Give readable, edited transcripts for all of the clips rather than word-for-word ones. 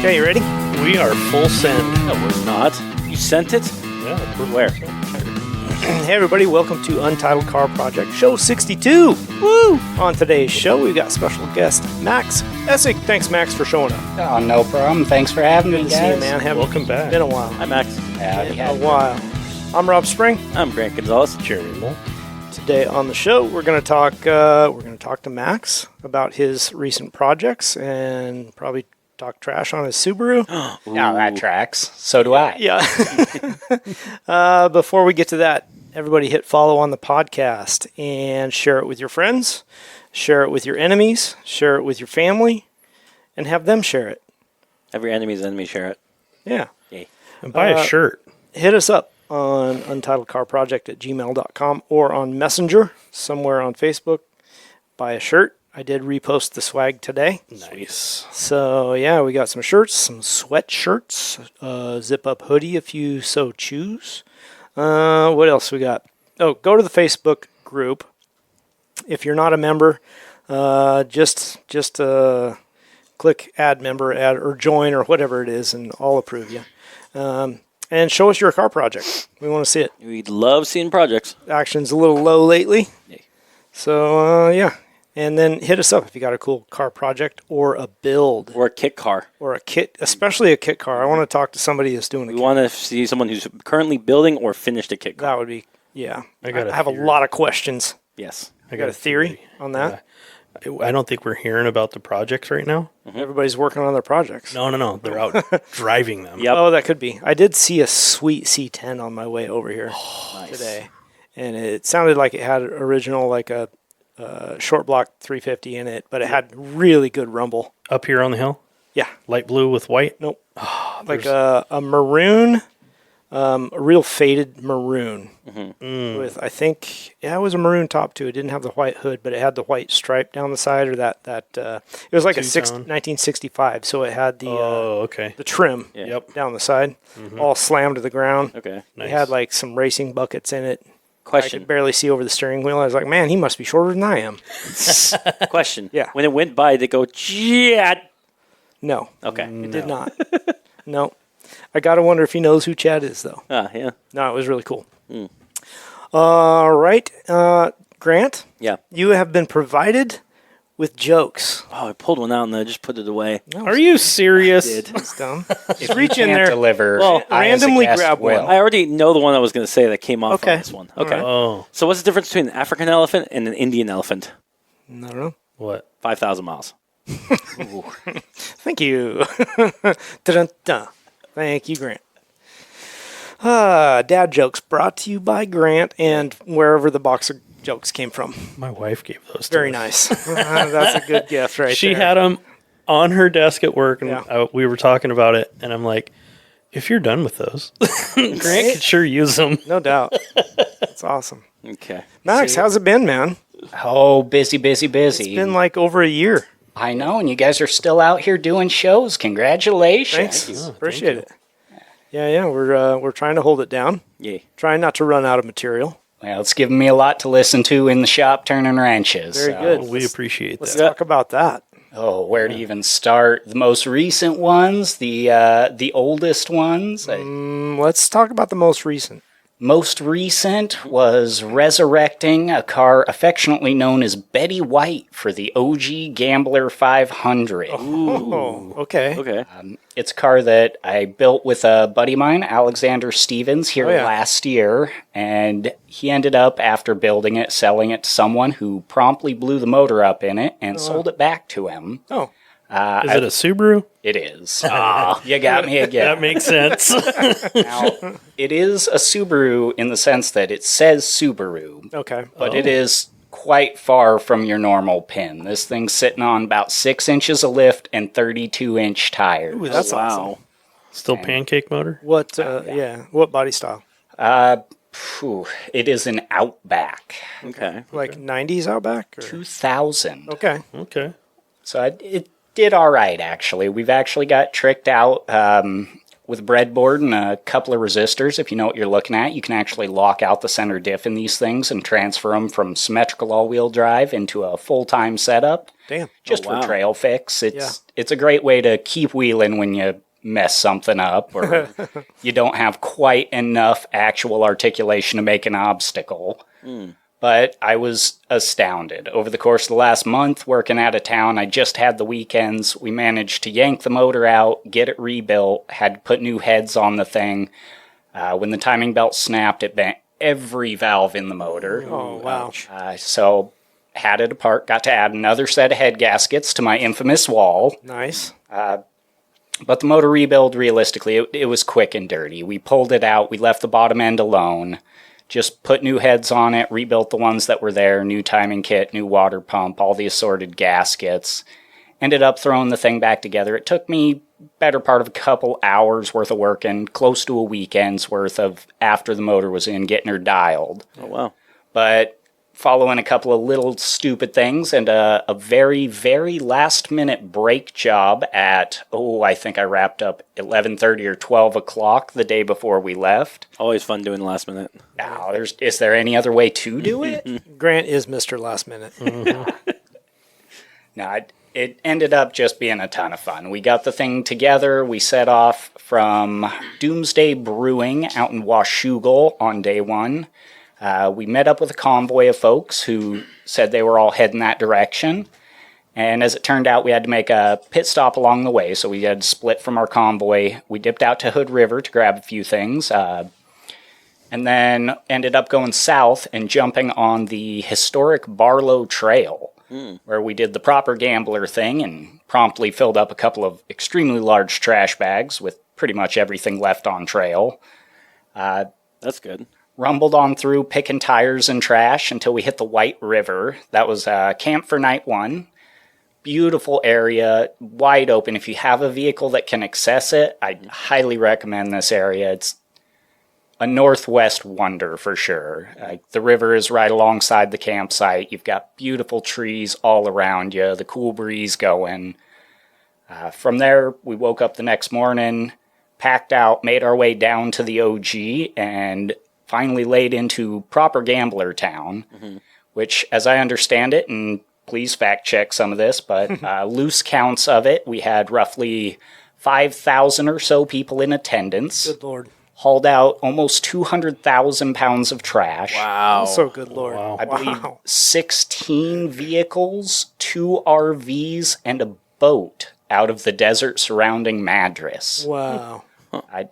Okay, you ready? We are full send. No, we're not. You sent it? Yeah, Where? Hey, everybody, welcome to Untitled Car Project, show 62. Woo! On today's show, we've got special guest Max Essig. Thanks, Max, for showing up. Oh, no problem. Thanks for having me, Good to guys. see you, man. Welcome back. Been a while. Hi, Max. Howdy, A howdy. while. I'm Rob Spring. I'm Grant Gonzalez. Jeremy Moll. Today on the show, we're going to talk. We're going to talk to Max about his recent projects and probably talk trash on his Subaru. Now that tracks. So do I. Yeah. Before we get to that, everybody hit follow on the podcast and share it with your friends, share it with your enemies, share it with your family, and have them share it. Every enemy's enemy share it. Yeah. Yay. And buy a shirt. Hit us up on untitledcarproject@gmail.com or on Messenger, somewhere on Facebook. Buy a shirt. I did repost the swag today. Nice. So, yeah, we got some shirts, some sweatshirts, zip-up hoodie if you so choose. What else we got? Oh, go to the Facebook group. If you're not a member, just click add member, add or join or whatever it is, and I'll approve you. And show us your car project. We want to see it. We love seeing projects. Action's a little low lately. Yay. So, yeah. And then hit us up if you got a cool car project or a build Or a kit car. or a kit, especially a kit car. I want to talk to somebody who's doing a We kit. want to see someone who's currently building or finished a kit car. That would be, yeah. I got a have a theory. lot of questions. Yes. I got a theory on that. I don't think we're hearing about the projects right now. Everybody's working on their projects. No. They're out driving them. Yep. Oh, that could be. I did see a sweet C10 on my way over here Nice. today. And it sounded like it had original, like a short block 350 in it, but it had really good rumble. Up here on the hill. Yeah. Light blue with white. Nope. Like a maroon, a real faded maroon with, I think, it was a maroon top too. It didn't have the white hood, but it had the white stripe down the side, or it was like a Two-tone. 1965, so it had the Okay. the trim Yeah. Yep. down the side, all slammed to the ground. Okay. Nice. It had like some racing buckets in it. I Question. could barely see over the steering wheel. I was like, man, he must be shorter than I am. Question. Yeah. When it went by, they go, Chad. No, Okay. it did not. No. I got to wonder if he knows who Chad is, though. Yeah. No, it was really cool. All right. Grant, Yeah. you have been provided with jokes. Oh, I pulled one out and I just put it away. Are you serious? It's dumb. If Just reach you in can't there. deliver, Well, I, as a randomly guest, grab one. will. I already know the one I was going to say that came off Okay. on this one. Okay. Oh, So what's the difference between an African elephant and an Indian elephant? I don't know. what? 5,000 miles. Thank you. Dun-dun-dun. Thank you, Grant. Dad jokes brought to you by Grant and wherever the box of jokes came from. My wife gave those. Very to us. nice. That's a good gift right She there. had them on her desk at work, and Yeah. we were talking about it, and I'm like, if you're done with those, Grant could sure use them. No doubt. That's awesome. Okay. Max, how's it been, man? Oh, busy. It's been like over a year. I know, and you guys are still out here doing shows. Congratulations. Thanks. Appreciate it. Yeah, we're trying to hold it down. Yay. Trying not to run out of material. Well, it's given me a lot to listen to in the shop turning wrenches. Very so- good. We appreciate Let's that. talk about that. Oh, where to even start? The most recent ones, the oldest ones. Let's talk about the most recent. Most recent was resurrecting a car affectionately known as Betty White for the OG Gambler 500. Oh, okay. Okay. It's a car that I built with a buddy of mine, Alexander Stevens, here Oh, yeah. last year. And he ended up, after building it, selling it to someone who promptly blew the motor up in it and sold it back to him. Oh, Is it a Subaru? It is. You got me again. That makes sense. Now, it is a Subaru in the sense that it says Subaru, okay. but it is quite far from your normal pin. This thing's sitting on about 6 inches of lift and 32-inch tires. Ooh, that's awesome. Still pancake motor? What? What body style? It is an Outback. Okay. Like 90s Outback? Or? 2000. Okay. Okay. So it did all right, actually. We've actually got tricked out with a breadboard and a couple of resistors, if you know what you're looking at, you can actually lock out the center diff in these things and transfer them from symmetrical all-wheel drive into a full-time setup. Damn. Just wow. for trail fix. It's a great way to keep wheeling when you mess something up or you don't have quite enough actual articulation to make an obstacle. But I was astounded. Over the course of the last month working out of town, I just had the weekends. We managed to yank the motor out, get it rebuilt, had to put new heads on the thing. When the timing belt snapped, it bent every valve in the motor. Oh, wow. So had it apart, got to add another set of head gaskets to my infamous wall. Nice. But the motor rebuild, realistically, it was quick and dirty. We pulled it out, we left the bottom end alone, just put new heads on it, rebuilt the ones that were there, new timing kit, new water pump, all the assorted gaskets. Ended up throwing the thing back together. It took me better part of a couple hours worth of work and close to a weekend's worth of after the motor was in getting her dialed. Oh, wow. But following a couple of little stupid things and a very, very last-minute brake job at, I think I wrapped up 11:30 or 12 o'clock the day before we left. Always fun doing the last minute. Now, is there any other way to do it? Grant is Mr. Last Minute. No, it ended up just being a ton of fun. We got the thing together. We set off from Doomsday Brewing out in Washougal on day one. We met up with a convoy of folks who said they were all heading that direction. And as it turned out, we had to make a pit stop along the way, so we had to split from our convoy. We dipped out to Hood River to grab a few things, and then ended up going south and jumping on the historic Barlow Trail, where we did the proper gambler thing and promptly filled up a couple of extremely large trash bags with pretty much everything left on trail. That's good. Rumbled on through picking tires and trash until we hit the White River. That was camp for night one. Beautiful area, wide open. If you have a vehicle that can access it, I highly recommend this area. It's a northwest wonder for sure. The river is right alongside the campsite. You've got beautiful trees all around you, the cool breeze going. From there, we woke up the next morning, packed out, made our way down to the OG, and finally laid into proper gambler town, which, as I understand it, and please fact check some of this, but loose counts of it, we had roughly 5,000 or so people in attendance. Good Lord. Hauled out almost 200,000 pounds of trash. Wow. Also, good Lord. Wow. I believe 16 vehicles, 2 RVs, and a boat out of the desert surrounding Madras. Wow.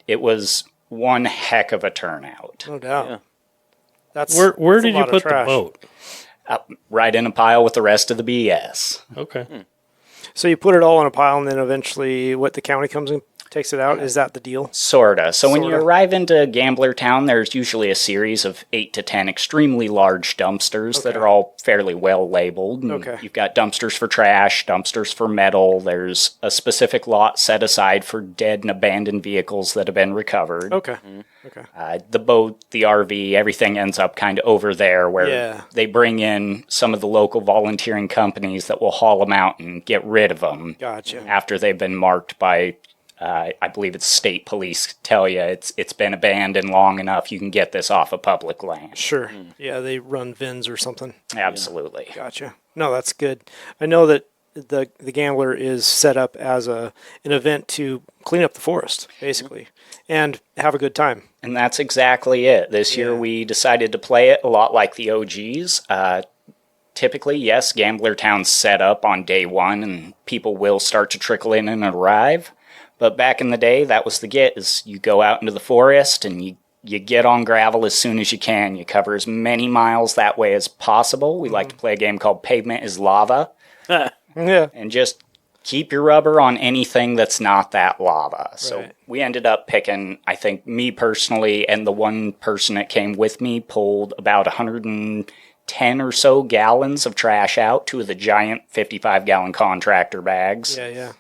It was one heck of a turnout. No doubt. Yeah. That's Where that's a did you lot of put the trash. boat? Right in a pile with the rest of the BS. Okay. So you put it all in a pile, and then eventually, the county comes and takes it out? Is that the deal? Sorta. So when you Sorta. arrive into Gambler Town, there's usually a series of 8 to 10 extremely large dumpsters that Okay. are all fairly well labeled. And Okay. You've got dumpsters for trash, dumpsters for metal. There's a specific lot set aside for dead and abandoned vehicles that have been recovered. Okay. Okay. The boat, the RV, everything ends up kind of over there where Yeah. they bring in some of the local volunteering companies that will haul them out and get rid of them Gotcha. after they've been marked by, I believe it's state police, tell you it's been abandoned long enough, you can get this off of public land. Sure. Yeah, they run VINs or something. Absolutely. Gotcha. No, that's good. I know that the Gambler is set up as an event to clean up the forest, basically, and have a good time. And that's exactly it. This year Yeah. we decided to play it a lot like the OGs. Typically, yes, Gambler Town's set up on day one and people will start to trickle in and arrive. But back in the day, that was the get, is you go out into the forest and you get on gravel as soon as you can. You cover as many miles that way as possible. We like to play a game called Pavement is Lava. Yeah. And just keep your rubber on anything that's not that lava. So Right. we ended up picking, I think, me personally and the one person that came with me pulled about 110 or so gallons of trash out, 2 of the giant 55-gallon contractor bags. Yeah, yeah.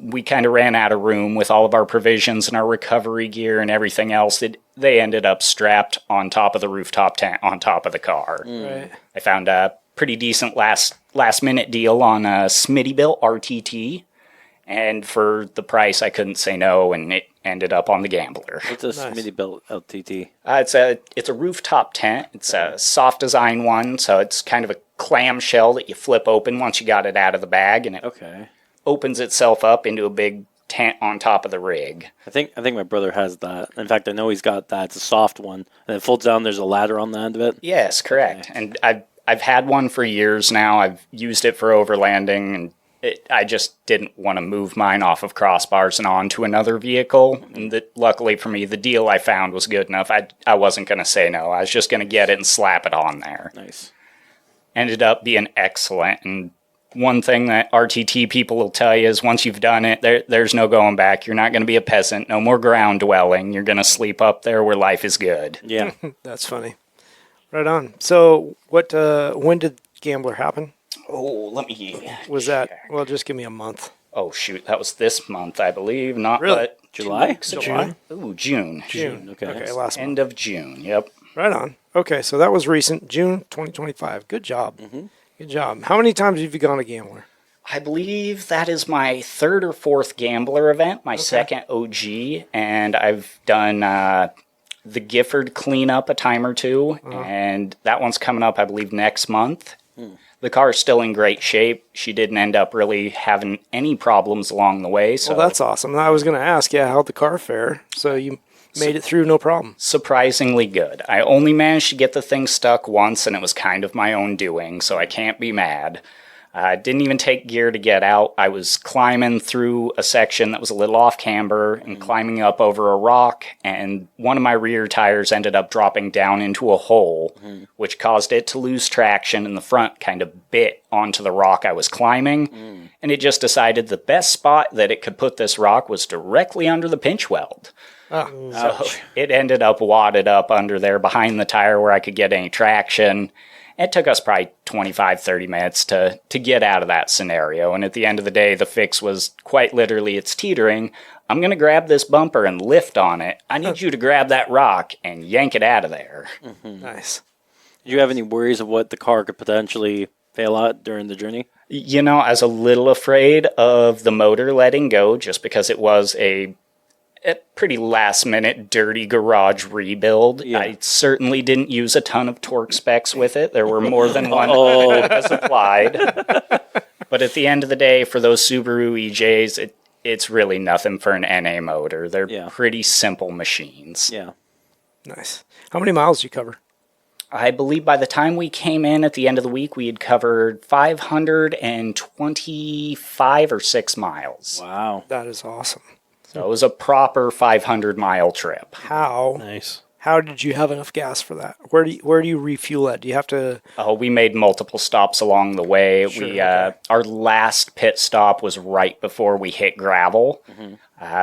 We kind of ran out of room with all of our provisions and our recovery gear and everything else. They ended up strapped on top of the rooftop tent on top of the car. Right. I found a pretty decent last minute deal on a Smittybilt RTT, And for the price, I couldn't say no, and it ended up on the Gambler. What's this mini built LTT? It's a rooftop tent. It's a soft design one, so it's kind of a clamshell that you flip open once you got it out of the bag, and it opens itself up into a big tent on top of the rig. I think my brother has that. In fact, I know he's got that. It's a soft one, and it folds down. There's a ladder on the end of it. Yes, correct. And I've had one for years now. I've used it for overlanding, and I just didn't want to move mine off of crossbars and onto another vehicle. And luckily for me, the deal I found was good enough. I wasn't going to say no. I was just going to get it and slap it on there. Nice. Ended up being excellent. And one thing that RTT people will tell you is once you've done it, there's no going back. You're not going to be a peasant. No more ground dwelling. You're going to sleep up there where life is good. Yeah. That's funny. Right on. So when did Gambler happen? Oh, let me... Was that... Well, just give me a month. Oh, shoot. That was this month, I believe. Not Really? but July? July? Ooh, June. Okay. Last month. End of June, yep. Right on. Okay, so that was recent. June 2025. Good job. Good job. How many times have you gone to Gambler? I believe that is my third or fourth Gambler event, my second OG, and I've done the Gifford cleanup a time or two, and that one's coming up, I believe, next month. The car is still in great shape. She didn't end up really having any problems along the way. So Well, that's awesome. I was going to ask, how'd the car fare? So you made it through no problem. surprisingly good. I only managed to get the thing stuck once, and it was kind of my own doing, so I can't be mad. I didn't even take gear to get out. I was climbing through a section that was a little off camber and climbing up over a rock, and one of my rear tires ended up dropping down into a hole, which caused it to lose traction, and the front kind of bit onto the rock I was climbing, and it just decided the best spot that it could put this rock was directly under the pinch weld. So it ended up wadded up under there behind the tire where I could get any traction. It took us probably 25, 30 minutes to get out of that scenario. And at the end of the day, the fix was quite literally, it's teetering. I'm going to grab this bumper and lift on it. I need you to grab that rock and yank it out of there. Nice. Did you have any worries of what the car could potentially fail at during the journey? You know, I was a little afraid of the motor letting go just because it was a pretty last-minute dirty garage rebuild. Yeah. I certainly didn't use a ton of torque specs with it. There were more than one supplied. But at the end of the day, for those Subaru EJs, it's really nothing for an NA motor. They're pretty simple machines. Yeah. Nice. How many miles did you cover? I believe by the time we came in at the end of the week, we had covered 525 or 6 miles. Wow. That is awesome. So it was a proper 500-mile trip. Nice. How did you have enough gas for that? Where do you refuel at? Do you have to... We made multiple stops along the way. Sure, our last pit stop was right before we hit gravel,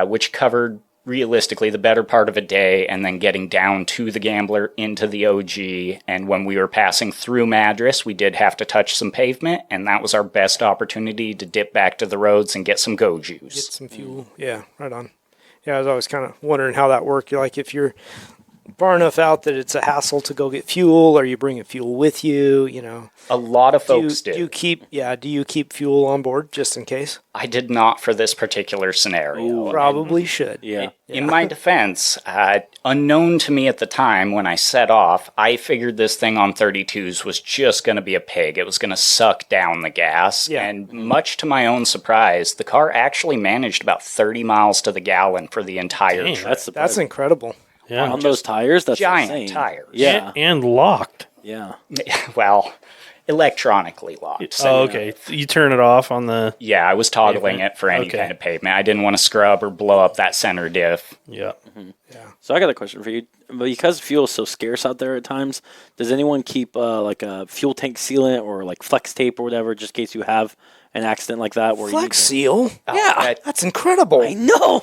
which covered realistically the better part of a day, and then getting down to the Gambler into the OG. And when we were passing through Madras, we did have to touch some pavement, and that was our best opportunity to dip back to the roads and get some go juice. Get some fuel. Yeah, right on. Yeah, I was always kind of wondering how that worked. Like if you're far enough out that it's a hassle to go get fuel, or you bring a fuel with you, you know. A lot of folks do. Do you keep fuel on board just in case? I did not for this particular scenario. Probably should. Yeah. In my defense, unknown to me at the time when I set off, I figured this thing on 32s was just going to be a pig. It was going to suck down the gas. Yeah. And much to my own surprise, the car actually managed about 30 miles to the gallon for the entire Dang, trip. that's That's incredible. Yeah. on those tires. That's giant insane. tires. Yeah. And locked. Yeah. Well, electronically locked. So, Okay. You turn it off on the... yeah, I was toggling Pavement. it for any Okay. kind of pavement. I didn't want to scrub or blow up that center diff. Yeah. So I got a question for you. Because fuel is so scarce out there at times, does anyone keep like a fuel tank sealant or like flex tape or whatever, just in case you have an accident like that? Where Flex you seal? Yeah. That's incredible. I know.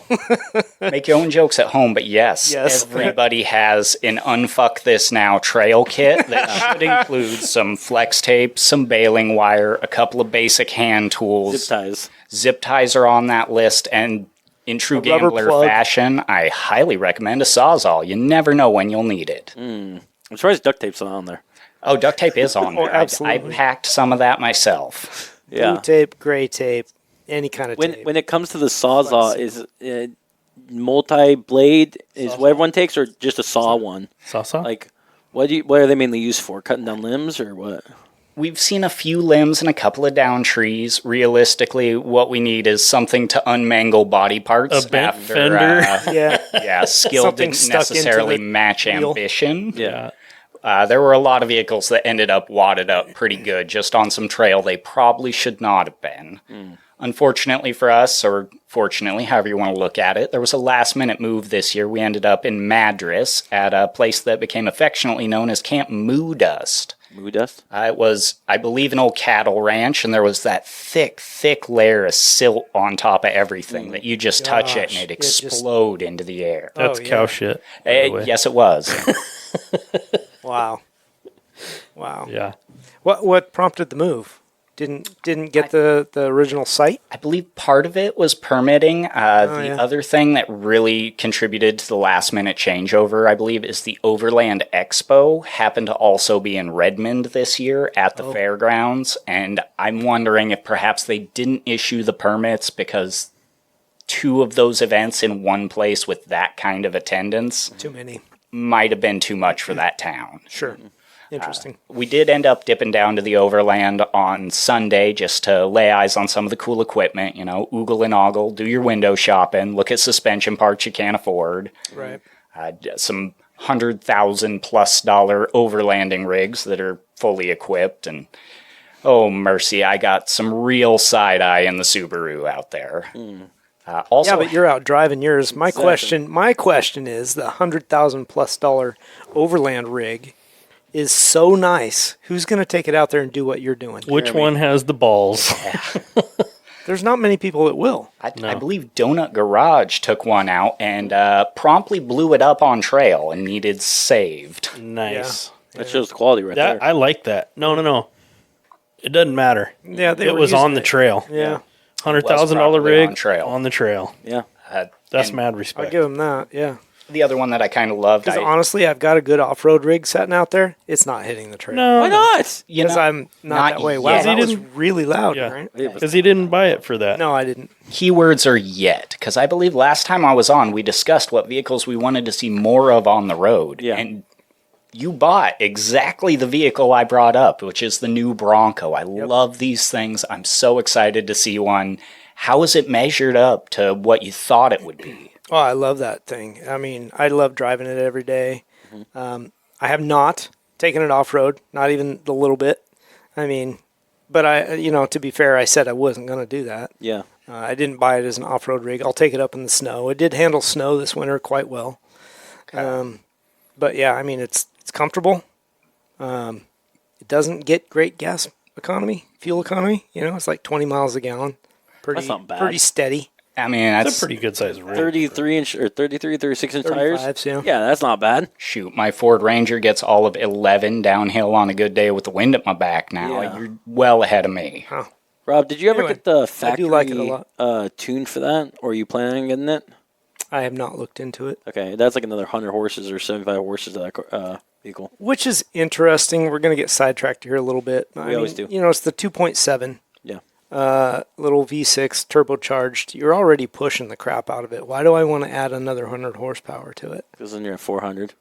Make your own jokes at home, but yes, everybody has an Unfuck This Now trail kit that should include some flex tape, some baling wire, a couple of basic hand tools. Zip ties. Zip ties are on that list, and in true A rubber Gambler plug. fashion, I highly recommend a Sawzall. You never know when you'll need it. I'm surprised duct tape's not on there. Oh, duct tape is on there. I absolutely. packed some of that myself. Yeah. Blue tape, gray tape, Any kind of When tape. when it comes to the Sawzall, Flex. is multi-blade is what everyone takes, or just a saw one? Saw? Like, what are they mainly used for? Cutting down limbs or what? We've seen a few limbs and a couple of down trees. Realistically, what we need is something to unmangle body parts. A bent after, fender. Yeah, skill Something didn't stuck into necessarily the match wheel. ambition. Yeah. There were a lot of vehicles that ended up wadded up pretty good just on some trail they probably should not have been. Unfortunately for us, or fortunately, however you want to look at it, there was a last-minute move this year. We ended up in Madras at a place that became affectionately known as Camp Moo Dust. Moo dust? It was, I believe, an old cattle ranch, and there was that thick, thick layer of silt on top of everything that you just touch it and Gosh, it it just- explode into the air. That's Oh, yeah. cow shit. by the way. Yes, it was. Wow. Yeah. What prompted the move? Didn't get the original site? I believe part of it was permitting. The yeah. other thing that really contributed to the last minute changeover, I believe, is the Overland Expo happened to also be in Redmond this year at the fairgrounds. And I'm wondering if perhaps they didn't issue the permits because two of those events in one place with that kind of attendance Too many. might have been too much for that town. Sure. Interesting. We did end up dipping down to the Overland on Sunday just to lay eyes on some of the cool equipment, oogle and ogle, do your window shopping, look at suspension parts you can't afford. Right. Some $100,000+ overlanding rigs that are fully equipped, and oh mercy, I got some real side eye in the Subaru out there. Also, Yeah, but you're out driving yours. My question is the $100,000+ overland rig is so nice. Who's going to take it out there and do what you're doing? Which one has the balls? There's not many people that will. I believe Donut Garage took one out and promptly blew it up on trail and needed saved. Nice. That shows the quality right That there. I like that. No. It doesn't matter. Yeah, they It were was using on the it. trail. Yeah, $100,000 probably rig on trail. on the trail. Yeah. That's And mad I'll respect. give them that. Yeah, The other one that I kind of loved, because honestly, I've got a good off-road rig sitting out there. It's not hitting the trail. No, Why not? Because I'm not that way. Wow, yet. that was didn't- really loud, Yeah. right? because he didn't buy it for that. No, I didn't. Keywords are yet, because I believe last time I was on, we discussed what vehicles we wanted to see more of on the road. Yeah. And you bought exactly the vehicle I brought up, which is the new Bronco. I love these things. I'm so excited to see one. How is it measured up to what you thought it would be? Oh, I love that thing. I mean, I love driving it every day. I have not taken it off road, not even a little bit. I mean, but to be fair, I said I wasn't going to do that. Yeah. I didn't buy it as an off road rig. I'll take it up in the snow. It did handle snow this winter quite well. But yeah, I mean, it's comfortable. It doesn't get great fuel economy. It's like 20 miles a gallon. That's not bad. Pretty steady. I mean, It's that's a pretty good size rig. 33-inch or 33, 36-inch tires. 35s, yeah. Yeah, that's not bad. shoot. My Ford Ranger gets all of 11 downhill on a good day with the wind at my back now. Yeah. You're well ahead of me. Rob, did you ever Anyway, get the I factory do like it a lot. tune for that? Or are you planning on getting it? I have not looked into it. Okay, that's like another 100 horses or 75 horses to that vehicle. Which is interesting. We're going to get sidetracked here a little bit. We always do. It's the 2.7 Yeah. little V6 turbocharged. You're already pushing the crap out of it. Why do I want to add another 100 horsepower to it? Because then you're at 400.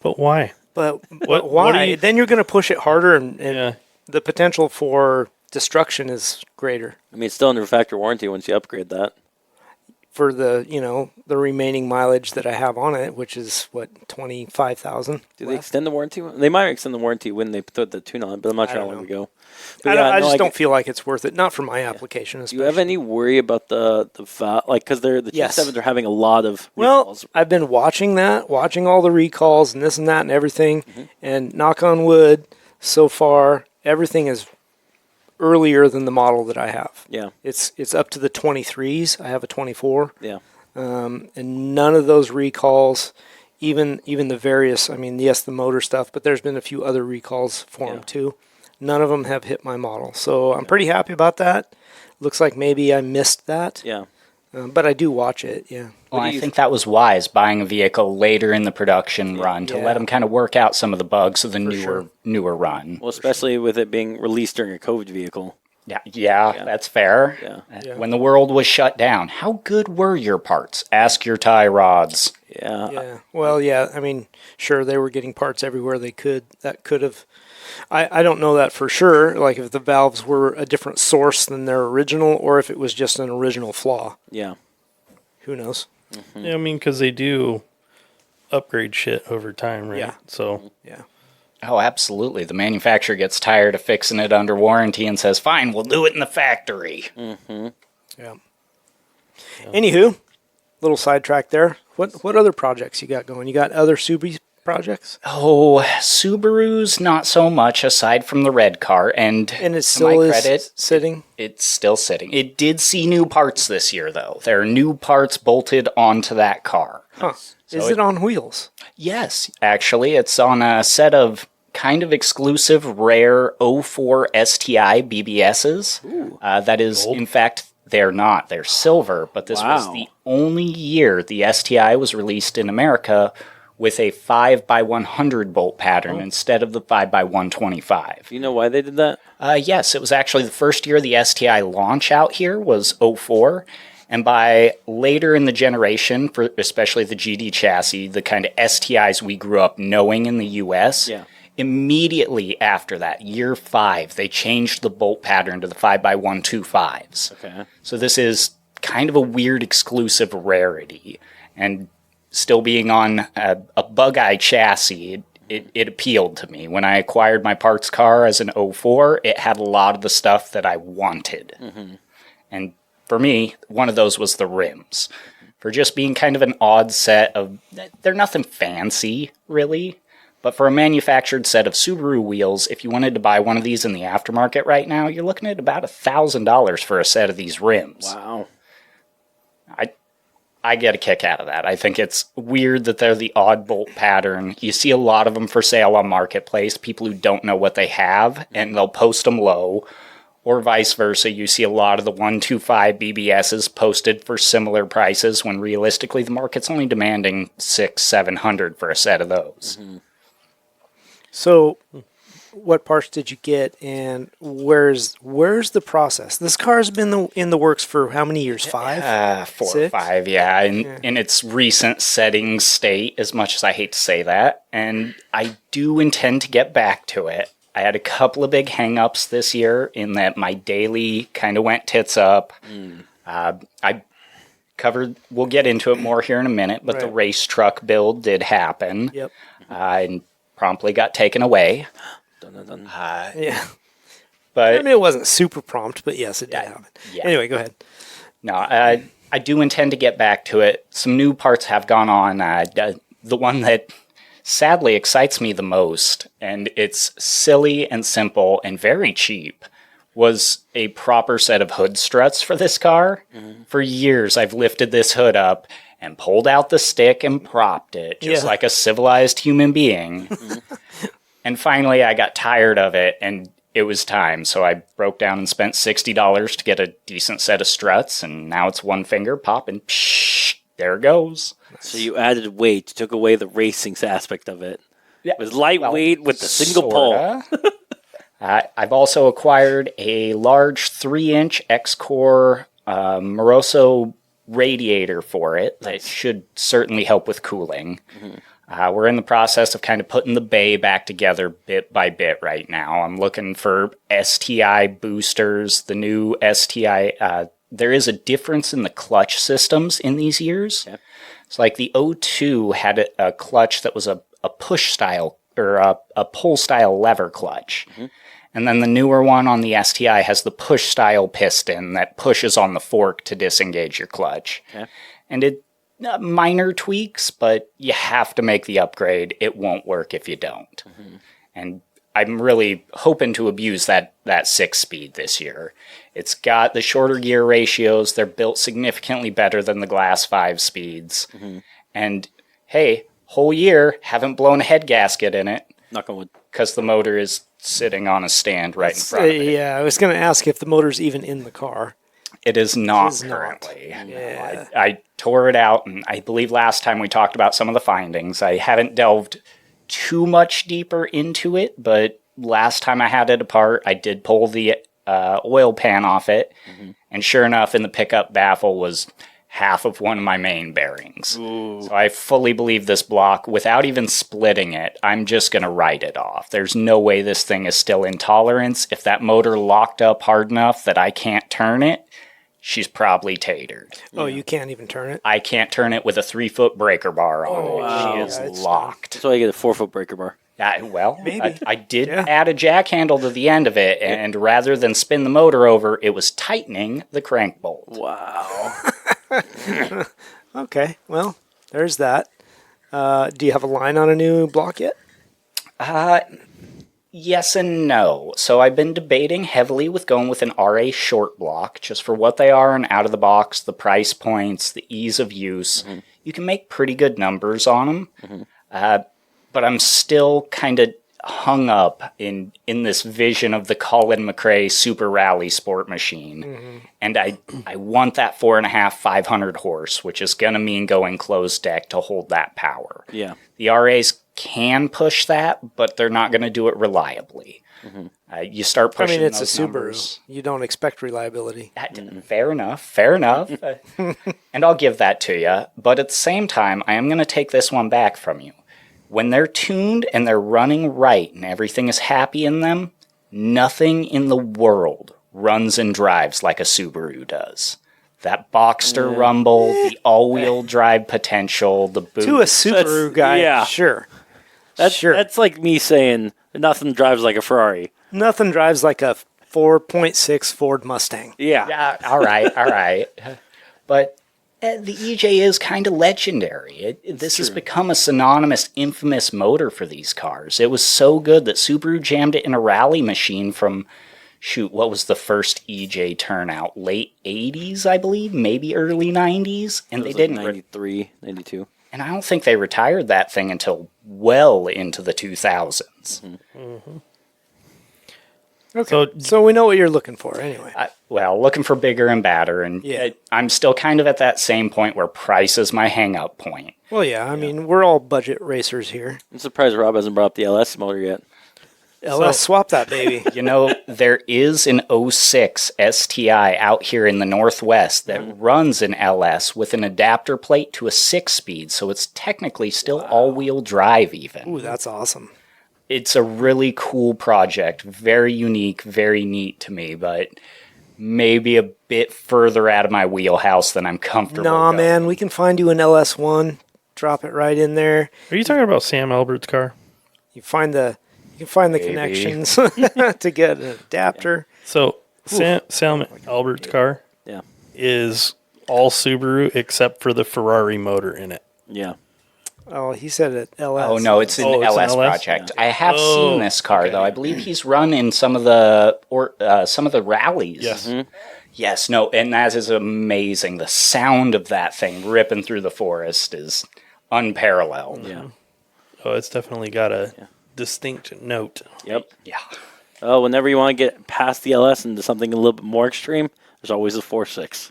But why? But What why? do you- Then you're going to push it harder, and Yeah. the potential for destruction is greater I mean, it's still under factory warranty once you upgrade that. for the the remaining mileage that I have on it, which is what 25,000. Do they extend the warranty? They might extend the warranty when they put the tune on it, but I'm not I sure how don't long know. ago. But I just no, don't feel like it's worth it. Not for my application. Do Especially. you have any worry about the because the Yes. G7s are having a lot of Well, recalls? I've been watching all the recalls and this and that and everything, Mm-hmm. and knock on wood, so far everything is earlier than the model that I have. Yeah, It's up to the 23s. I have a 24, yeah. and none of those recalls, even the various. I mean, yes, the motor stuff, but there's been a few other recalls for them too. None of them have hit my model, so I'm pretty happy about that. Looks like maybe I missed that, Yeah. but I do watch it. Yeah. Well, do I you think that was wise, buying a vehicle later in the production run to Yeah. let them kind of work out some of the bugs of the sure. newer run. Well, especially with it being released during a COVID vehicle. Yeah, that's fair. Yeah. When the world was shut down, how good were your parts? Ask your tie rods. Yeah. Yeah. Well, yeah. I mean, sure, they were getting parts everywhere they could. That could have. I don't know that for sure. Like if the valves were a different source than their original, or if it was just an original flaw. Yeah. Who knows? Yeah, I mean, because they do upgrade shit over time, right? Yeah. So Yeah. Oh, absolutely. The manufacturer gets tired of fixing it under warranty and says, fine, we'll do it in the factory. Yeah. Anywho, little sidetrack there. What other projects you got going? You got other Subi projects? Oh, Subaru's not so much aside from the red car. And And it to still my is credit, sitting? it's still sitting. It did see new parts this year, though. There are new parts bolted onto that car. Huh. So Is it on wheels? Yes, actually, it's on a set of kind of exclusive, rare 04 STI BBSs. That is, in fact, they're not. They're silver, but this was Wow. the only year the STI was released in America with a 5x100 bolt pattern instead of the 5x125. Do you know why they did that? Yes, it was actually the first year the STI launch out here was 04. And by later in the generation, for especially the GD chassis, the kind of STIs we grew up knowing in the US, immediately after that, year 5, they changed the bolt pattern to the 5x125s. Okay. So this is kind of a weird exclusive rarity. And still being on a bug-eye chassis, it appealed to me. When I acquired my parts car as an 04, it had a lot of the stuff that I wanted. And for me, one of those was the rims. For just being kind of an odd set of... They're nothing fancy, really. But for a manufactured set of Subaru wheels, if you wanted to buy one of these in the aftermarket right now, you're looking at about $1,000 for a set of these rims. Wow. I get a kick out of that. I think it's weird that they're the odd bolt pattern. You see a lot of them for sale on Marketplace, people who don't know what they have, and they'll post them low. Or vice versa, you see a lot of the 125 BBSs posted for similar prices when realistically the market's only demanding $600-700 for a set of those. So, what parts did you get, and where's the process? This car's been in the works for how many years? 5? 4 or 6? 5, yeah. In its recent settings state, as much as I hate to say that. And I do intend to get back to it. I had a couple of big hang-ups this year in that my daily kind of went tits up. I covered, we'll get into it more here in a minute, but the Right. race truck build did happen. Yep. And promptly got taken away. Dun, dun, dun. Yeah. But I mean, it wasn't super prompt, but yes, it did happen. yeah. Anyway, go ahead. no, I do intend to get back to it. Some new parts have gone on. The one that sadly excites me the most, and it's silly and simple and very cheap, was a proper set of hood struts for this car. For years, I've lifted this hood up and pulled out the stick and propped it, just like a civilized human being. And finally, I got tired of it, and it was time. So I broke down and spent $60 to get a decent set of struts, and now it's one finger pop, and psh, there it goes. So you added weight, you took away the racing aspect of it. Yeah, It was lightweight with the single pole. sorta. I've also acquired a large 3-inch X-Core Moroso radiator for it that should certainly help with cooling. We're in the process of kind of putting the bay back together bit by bit right now. I'm looking for STI boosters, the new STI. There is a difference in the clutch systems in these years. Yeah. It's like the O2 had a clutch that was a push style or a pull style lever clutch. And then the newer one on the STI has the push style piston that pushes on the fork to disengage your clutch. Okay. And it minor tweaks, but you have to make the upgrade. It won't work if you don't. And I'm really hoping to abuse that 6-speed this year. It's got the shorter gear ratios. They're built significantly better than the Glass 5 speeds. And hey, whole year, haven't blown a head gasket in it Knock on wood. because the motor is sitting on a stand right in front of it. Yeah, I was going to ask if the motor's even in the car. It is not It is not. currently. Yeah. I tore it out, and I believe last time we talked about some of the findings. I haven't delved too much deeper into it, but last time I had it apart, I did pull the oil pan off it. And sure enough, in the pickup baffle was half of one of my main bearings. Ooh. So I fully believe this block, without even splitting it, I'm just going to write it off. There's no way this thing is still in tolerance. If that motor locked up hard enough that I can't turn it, she's probably tatered. Oh, you can't even turn it? I can't turn it with a 3-foot breaker bar on it. wow. She Yeah, is it's locked. That's why you get a 4-foot breaker bar. Maybe. I did Yeah. add a jack handle to the end of it, and rather than spin the motor over, it was tightening the crank bolt. Wow. Okay, well, there's that. Do you have a line on a new block yet? Yes and no. So I've been debating heavily with going with an RA short block, just for what they are and out of the box, the price points, the ease of use. You can make pretty good numbers on them. But I'm still kind of hung up in this vision of the Colin McRae Super Rally sport machine. And I want that 4.5, 500 horse, which is going to mean going closed deck to hold that power. Yeah. The RAs can push that, but they're not going to do it reliably. You start I pushing mean, it's a those Subaru. numbers. You don't expect reliability. Fair enough, fair enough. And I'll give that to you. But at the same time, I am going to take this one back from you. When they're tuned and they're running right and everything is happy in them, nothing in the world runs and drives like a Subaru does. That Boxster rumble, the all-wheel drive potential, the boot. To a Subaru guy, yeah. sure. That's like me saying nothing drives like a Ferrari. Nothing drives like a 4.6 Ford Mustang. Yeah. Yeah, all right. But the EJ is kind of legendary. This has become a synonymous, infamous motor for these cars. It was so good that Subaru jammed it in a rally machine from, what was the first EJ turnout? Late 80s, I believe, maybe early 90s? And they didn't. 93, 92. And I don't think they retired that thing until well into the 2000s. Okay. So we know what you're looking for anyway. Looking for bigger and badder, and Yeah. I'm still kind of at that same point where price is my hang-up point. Well, yeah, I mean, we're all budget racers here. I'm surprised Rob hasn't brought up the LS motor yet. LS, swap that baby. You know, there is an '06 STI out here in the Northwest that runs an LS with an adapter plate to a 6-speed, so it's technically still all-wheel drive even. Ooh, that's awesome. It's a really cool project, very unique, very neat to me, but maybe a bit further out of my wheelhouse than I'm comfortable Nah, going. man, we can find you an LS1. Drop it right in there. Are you talking about Sam Albert's car? You can find the connections to get an adapter. So Sam Albert's car Yeah. is all Subaru except for the Ferrari motor in it. Yeah. Oh, he said it LS. Oh no, it's an Oh, it's an LS LS? project. I have seen this car though. I believe he's run in some of the rallies. Yes. Yes, no, and that is amazing. The sound of that thing ripping through the forest is unparalleled. Yeah. Oh, it's definitely got a distinct note. Yep. Yeah. Oh, whenever you want to get past the LS into something a little bit more extreme, there's always a 4.6.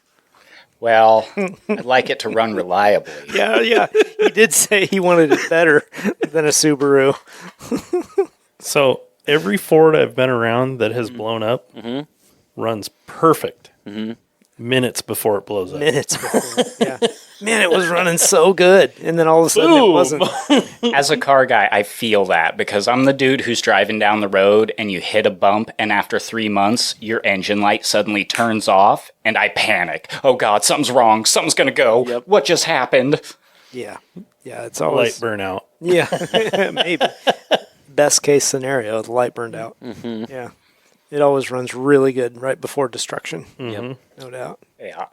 Well, I'd like it to run reliably. Yeah. He did say he wanted it better than a Subaru. So every Ford I've been around that has blown up runs perfect minutes before it blows up. Minutes before. Yeah. Man, it was running so good. And then all of a sudden it wasn't. As a car guy, I feel that because I'm the dude who's driving down the road and you hit a bump and after 3 months, your engine light suddenly turns off and I panic. Oh God, something's wrong. Something's going to go. Yep. What just happened? Yeah. Yeah, it's Light always. burnout. Yeah, maybe. Best case scenario, the light burned out. Yeah. It always runs really good right before destruction. Yep. No doubt. Yeah,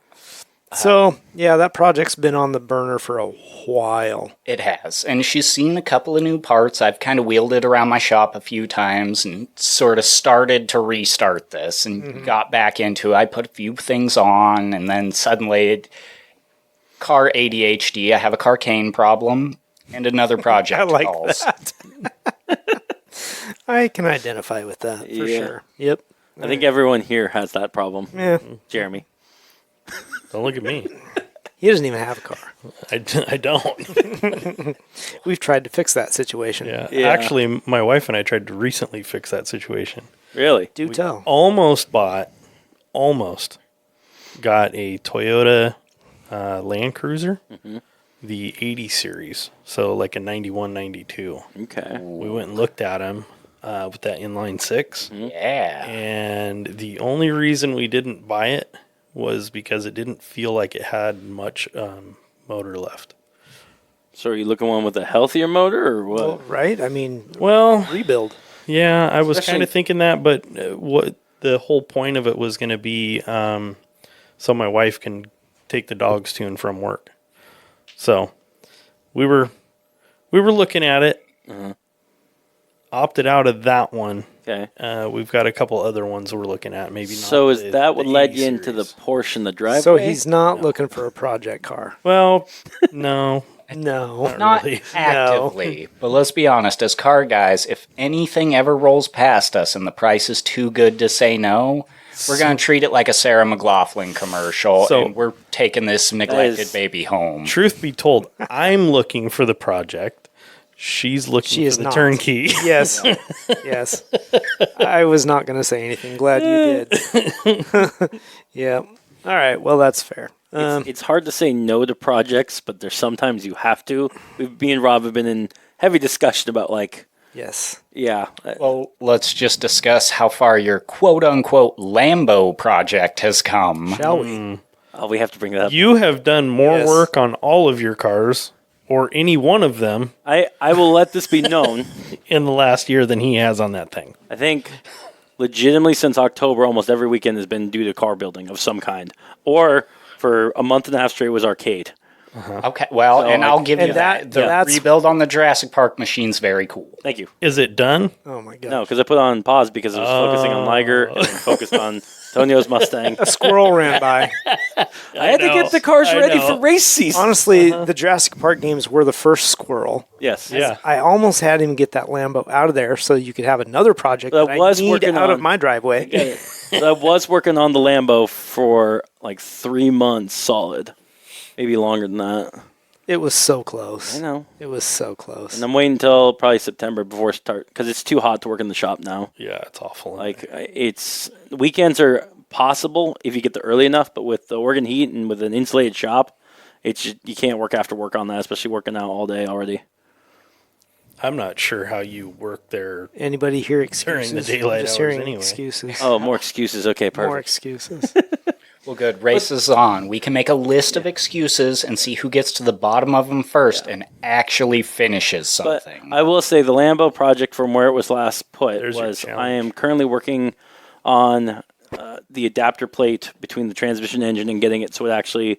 So, yeah, that project's been on the burner for a while. it has. And she's seen a couple of new parts. I've kind of wheeled it around my shop a few times and sort of started to restart this and got back into it. I put a few things on and then suddenly car ADHD. I have a carcane problem and another project I like calls. that. I can identify with that for Yeah. sure. Yep. I think everyone here has that problem. Yeah. Jeremy. Don't look at me. He doesn't even have a car. I don't. We've tried to fix that situation. Yeah. Yeah. Actually, my wife and I tried to recently fix that situation. Really? Do tell. Almost got a Toyota Land Cruiser, the 80 series. So like a 91, 92. Okay. We went and looked at them with that inline 6. Yeah. And the only reason we didn't buy it was because it didn't feel like it had much motor left. So are you looking one with a healthier motor or what? Well, right? I mean, Well, rebuild. yeah, I was Especially- kind of thinking that, but what the whole point of it was going to be so my wife can take the dogs to and from work. So we were looking at it, opted out of that one. Okay. We've got a couple other ones we're looking at. Maybe not. So is that what the led 80 you into the series. Porsche in the driveway? So he's not looking for a project car. Well, no. No. Not really. actively, but let's be honest, as car guys, if anything ever rolls past us and the price is too good to say no, we're going to treat it like a Sarah McLaughlin commercial, So- and we're taking this neglected is- baby home. Truth be told, I'm looking for the project. She's looking She for is the not. turnkey. Yes. Yes. I was not going to say anything. Glad you did. Yeah. All right. Well, that's fair. It's hard to say no to projects, but there's sometimes you have to. Me and Rob have been in heavy discussion about Yes. Well, let's just discuss how far your quote-unquote Lambo project has come. Shall we? we have to bring that up. You have done more Yes. work on all of your cars, or any one of them, I will let this be known. in the last year than he has on that thing. I think legitimately since October, almost every weekend has been due to car building of some kind. Or for a month and a half straight was arcade. Okay, well, So, and like- I'll give you and that. The that's- rebuild on the Jurassic Park machine's very cool. Thank you. Is it done? Oh, my God. No, because I put on pause because I was focusing on Liger and then focused on Tonio's Mustang. A squirrel ran by. I had to know. get the cars I ready know. for race season. Honestly, the Jurassic Park games were the first squirrel. Yes. Yeah. I almost had him get that Lambo out of there so you could have another project I that I was need working out of on- my driveway. So I was working on the Lambo for like 3 months solid. Maybe longer than that. It was so close. I know. It was so close. And I'm waiting until probably September before start because it's too hot to work in the shop now. Yeah, it's awful. Like it's weekends are possible if you get there early enough, but with the Oregon heat and with an insulated shop, it's just, you can't work after work on that, especially working out all day already. I'm not sure how you work there. Anybody hear excuses? During the daylight Just hours hearing anyway. excuses. Oh, more excuses. Okay, perfect. More excuses. Well, good. Race is on. We can make a list of excuses and see who gets to the bottom of them first and actually finishes But something. I will say the Lambo project from where it was last put There's your was challenge. I am currently working on the adapter plate between the transmission engine and getting it so it actually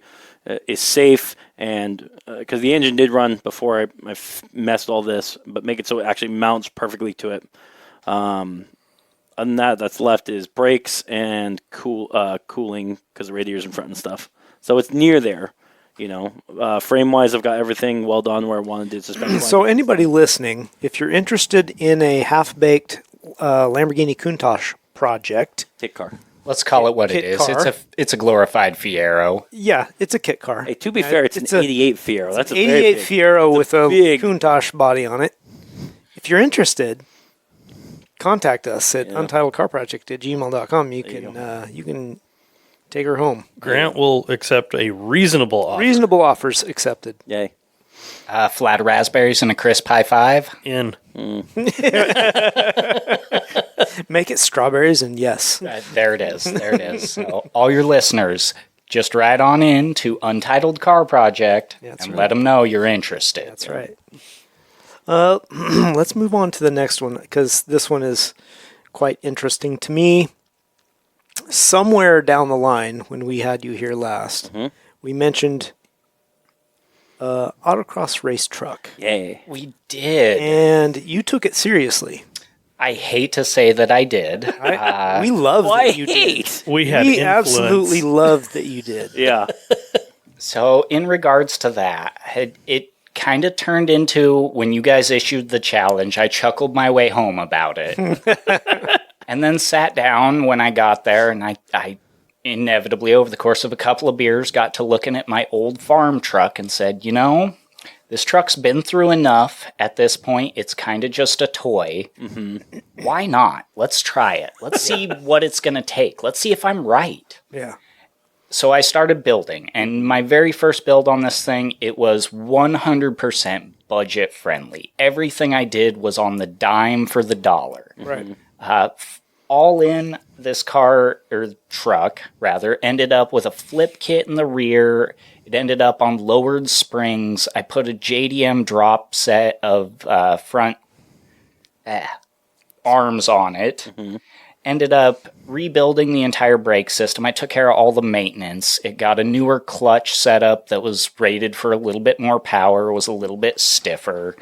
is safe and because the engine did run before I messed all this, but make it so it actually mounts perfectly to it. Other than that, that's left is brakes and cooling because the radiator's in front and stuff. So it's near there, Frame wise, I've got everything well done where I wanted to. Suspension. So anybody listening, if you're interested in a half-baked Lamborghini Countach project, Take car. Let's call it what it kit is. car. It's a glorified Fiero. yeah, it's a kit car. Hey, to be fair, it's It's an a- 88 Fiero. That's a very 88 big. Fiero with a big- Countach body on it. If you're interested, contact us at untitledcarproject@gmail.com. You can take her home. Grant will accept a reasonable offer. Reasonable offers accepted. Yay. Flat raspberries and a crisp high five. in. Make it strawberries and yes. There it is. There it is. So, all your listeners, just ride on in to Untitled Car Project That's and right. let them know you're interested. That's right. Let's move on to the next one because this one is quite interesting to me. Somewhere down the line, when we had you here last, we mentioned autocross race truck, Yay. We did. and you took it seriously. I hate to say that I did. We love Why that you did. hate? We had We influence. absolutely loved that you did. Yeah. So, in regards to that, it kind of turned into when you guys issued the challenge, I chuckled my way home about it. And then sat down when I got there, and I inevitably, over the course of a couple of beers, got to looking at my old farm truck and said, This truck's been through enough at this point. It's kind of just a toy. Why not? Let's try it. Let's see what it's going to take. Let's see if I'm right. Yeah. So I started building, and my very first build on this thing, it was 100% budget friendly. Everything I did was on the dime for the dollar. Right. All in, this car, or truck, rather, ended up with a flip kit in the rear. It ended up on lowered springs. I put a JDM drop set of front arms on it. Ended up rebuilding the entire brake system. I took care of all the maintenance. It got a newer clutch setup that was rated for a little bit more power, was a little bit stiffer.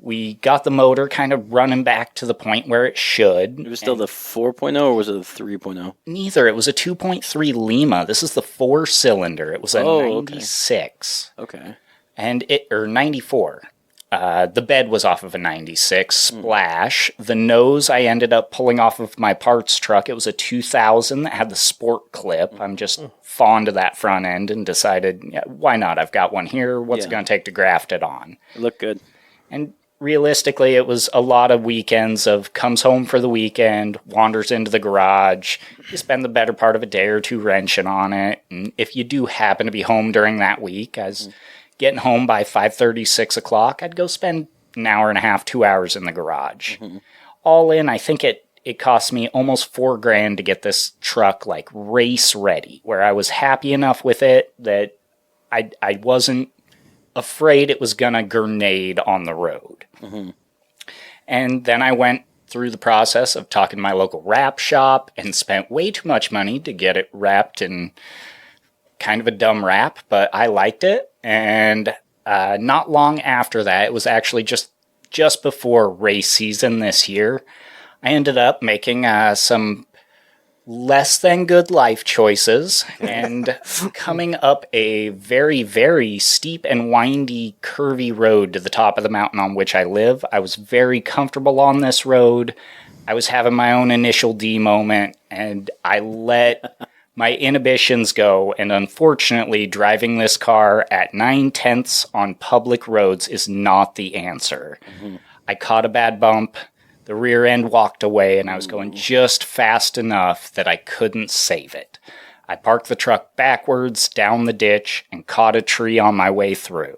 We got the motor kind of running back to the point where it should. It was still the 4.0 or was it the 3.0? Neither. It was a 2.3 Lima. This is the 4-cylinder. It was a Oh, okay. 96. Okay. Or 94. The bed was off of a 96 Splash. The nose I ended up pulling off of my parts truck. It was a 2000 that had the sport clip. I'm just fond of that front end and decided, yeah, why not? I've got one here. What's it going to take to graft it on? It looked good. And realistically, it was a lot of weekends of comes home for the weekend, wanders into the garage. You spend the better part of a day or two wrenching on it. And if you do happen to be home during that week, I was getting home by 5:30, 6 o'clock, I'd go spend an hour and a half, 2 hours in the garage. All in, I think it cost me almost $4,000 to get this truck like race ready, where I was happy enough with it that I wasn't afraid it was gonna grenade on the road. And then I went through the process of talking to my local wrap shop and spent way too much money to get it wrapped in kind of a dumb wrap, but I liked it. And not long after that, it was actually just before race season this year, I ended up making some less than good life choices and coming up a very, very steep and windy, curvy road to the top of the mountain on which I live. I was very comfortable on this road. I was having my own initial D moment, and I let my inhibitions go, and unfortunately, driving this car at 9/10 on public roads is not the answer. I caught a bad bump. The rear end walked away, and I was going just fast enough that I couldn't save it. I parked the truck backwards down the ditch and caught a tree on my way through.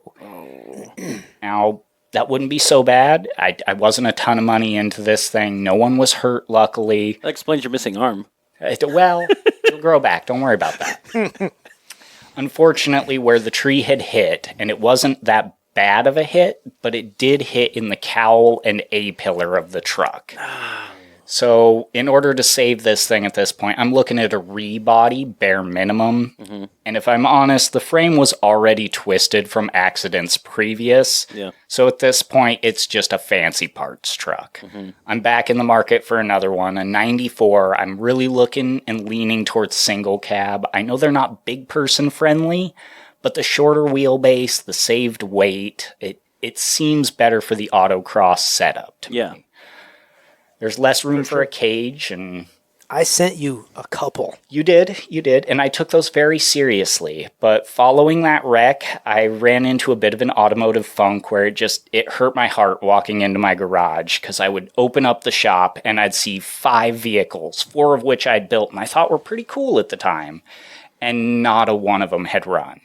Now, that wouldn't be so bad. I wasn't a ton of money into this thing. No one was hurt, luckily. That explains your missing arm. Well, it'll grow back. Don't worry about that. Unfortunately, where the tree had hit, and it wasn't that bad of a hit, but it did hit in the cowl and A-pillar of the truck. So in order to save this thing at this point, I'm looking at a rebody, bare minimum. And if I'm honest, the frame was already twisted from accidents previous. Yeah. So at this point, it's just a fancy parts truck. I'm back in the market for another one, a 94. I'm really looking and leaning towards single cab. I know they're not big person friendly, but the shorter wheelbase, the saved weight, it seems better for the autocross setup to me. There's less room for a cage, and I sent you a couple. you did, and I took those very seriously. But following that wreck, I ran into a bit of an automotive funk where it hurt my heart walking into my garage, because I would open up the shop and I'd see 5 vehicles, 4 of which I'd built and I thought were pretty cool at the time, and not a one of them had run.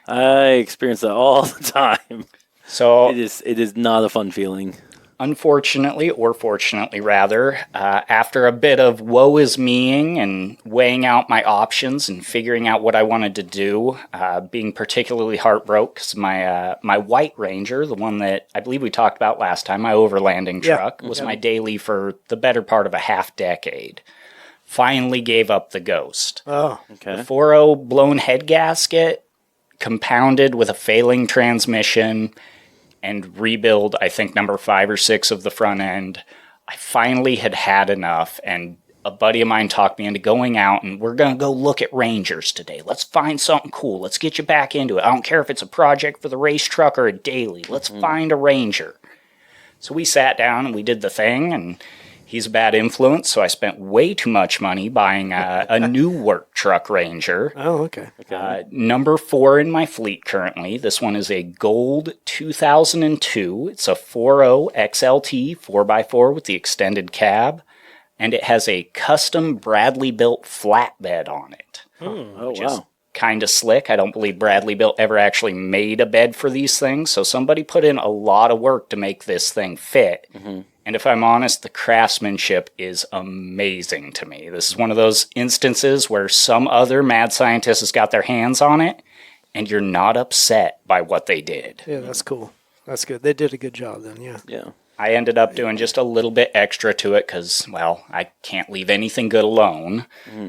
I experience that all the time. So It is not a fun feeling. unfortunately, or fortunately rather, after a bit of woe is meing and weighing out my options and figuring out what I wanted to do, being particularly heartbroken because my White Ranger, the one that I believe we talked about last time, my overlanding truck, was my daily for the better part of a half decade, finally gave up the ghost. Oh, Okay. The 4.0 blown head gasket, compounded with a failing transmission, and rebuild, I think, number 5 or 6 of the front end. I finally had enough, and a buddy of mine talked me into going out, and we're going to go look at Rangers today. Let's find something cool. Let's get you back into it. I don't care if it's a project for the race truck or a daily. Let's find a Ranger. So we sat down and we did the thing, and he's a bad influence, so I spent way too much money buying a new work truck Ranger. Oh, okay. Number 4 in my fleet currently. This one is a gold 2002. It's a 4.0 XLT 4x4 with the extended cab, and it has a custom Bradley built flatbed on it. Oh, wow. Kind of slick. I don't believe Bradley built ever actually made a bed for these things, so somebody put in a lot of work to make this thing fit. And if I'm honest, the craftsmanship is amazing to me. This is one of those instances where some other mad scientist has got their hands on it, and you're not upset by what they did. Yeah, that's cool. That's good. They did a good job then, yeah. Yeah. I ended up doing just a little bit extra to it because, well, I can't leave anything good alone.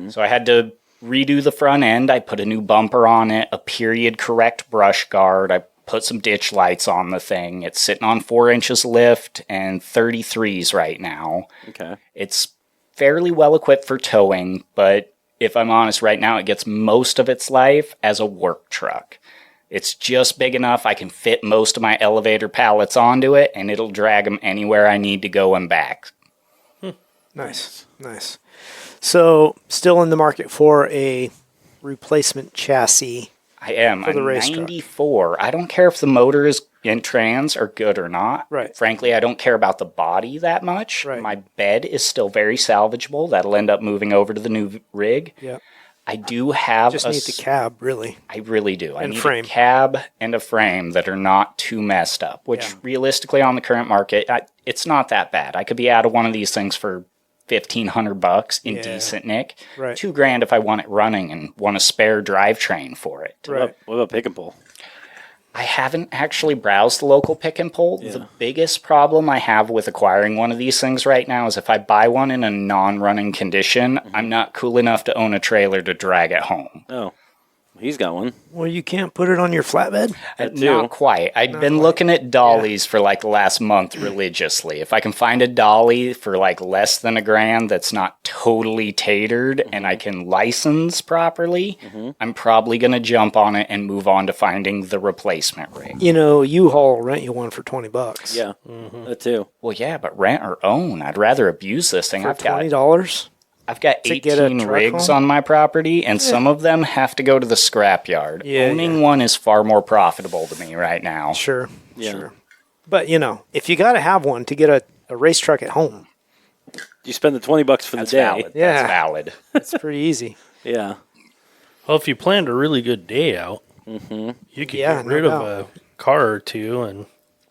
So I had to redo the front end. I put a new bumper on it, a period correct brush guard. I put some ditch lights on the thing. It's sitting on 4 inches lift and 33s right now. Okay. It's fairly well equipped for towing, but if I'm honest, right now it gets most of its life as a work truck. It's just big enough I can fit most of my elevator pallets onto it, and it'll drag them anywhere I need to go and back. Nice. So, still in the market for a replacement chassis. I am. For the I'm race truck. 94. I don't care if the motor is and trans are good or not. Right. Frankly, I don't care about the body that much. Right. My bed is still very salvageable. That'll end up moving over to the new rig. Yeah. I do have Just need the cab, really. I really do. I And need frame. a cab and a frame that are not too messed up, which Yeah. realistically on the current market, it's not that bad. I could be out of one of these things for $1,500 in Yeah. decent nick. Right. $2,000 if I want it running and want a spare drivetrain for it. Right. What about pick and pull? I haven't actually browsed the local pick and pull. Yeah. The biggest problem I have with acquiring one of these things right now is if I buy one in a non-running condition, I'm not cool enough to own a trailer to drag it home. Oh, he's got one. Well, you can't put it on your flatbed? That too. Not quite. I've been looking at dollies for like the last month religiously. If I can find a dolly for like less than $1,000 that's not totally tatered and I can license properly, I'm probably going to jump on it and move on to finding the replacement rig. You know, U-Haul will rent you one for $20. Yeah, that too. Well, yeah, but rent or own. I'd rather abuse this thing. For I've got $20? I've got To get a 18 truck rigs home? on my property, and some of them have to go to the scrapyard. Yeah, Owning yeah. one is far more profitable to me right now. Sure. Yeah. Sure. But, you know, if you got to have one to get a race truck at home, You spend the $20 for That's the day. valid. Yeah. That's valid. it's pretty easy. Yeah. Well, if you planned a really good day out, you could Yeah, get no rid of doubt. a car or two and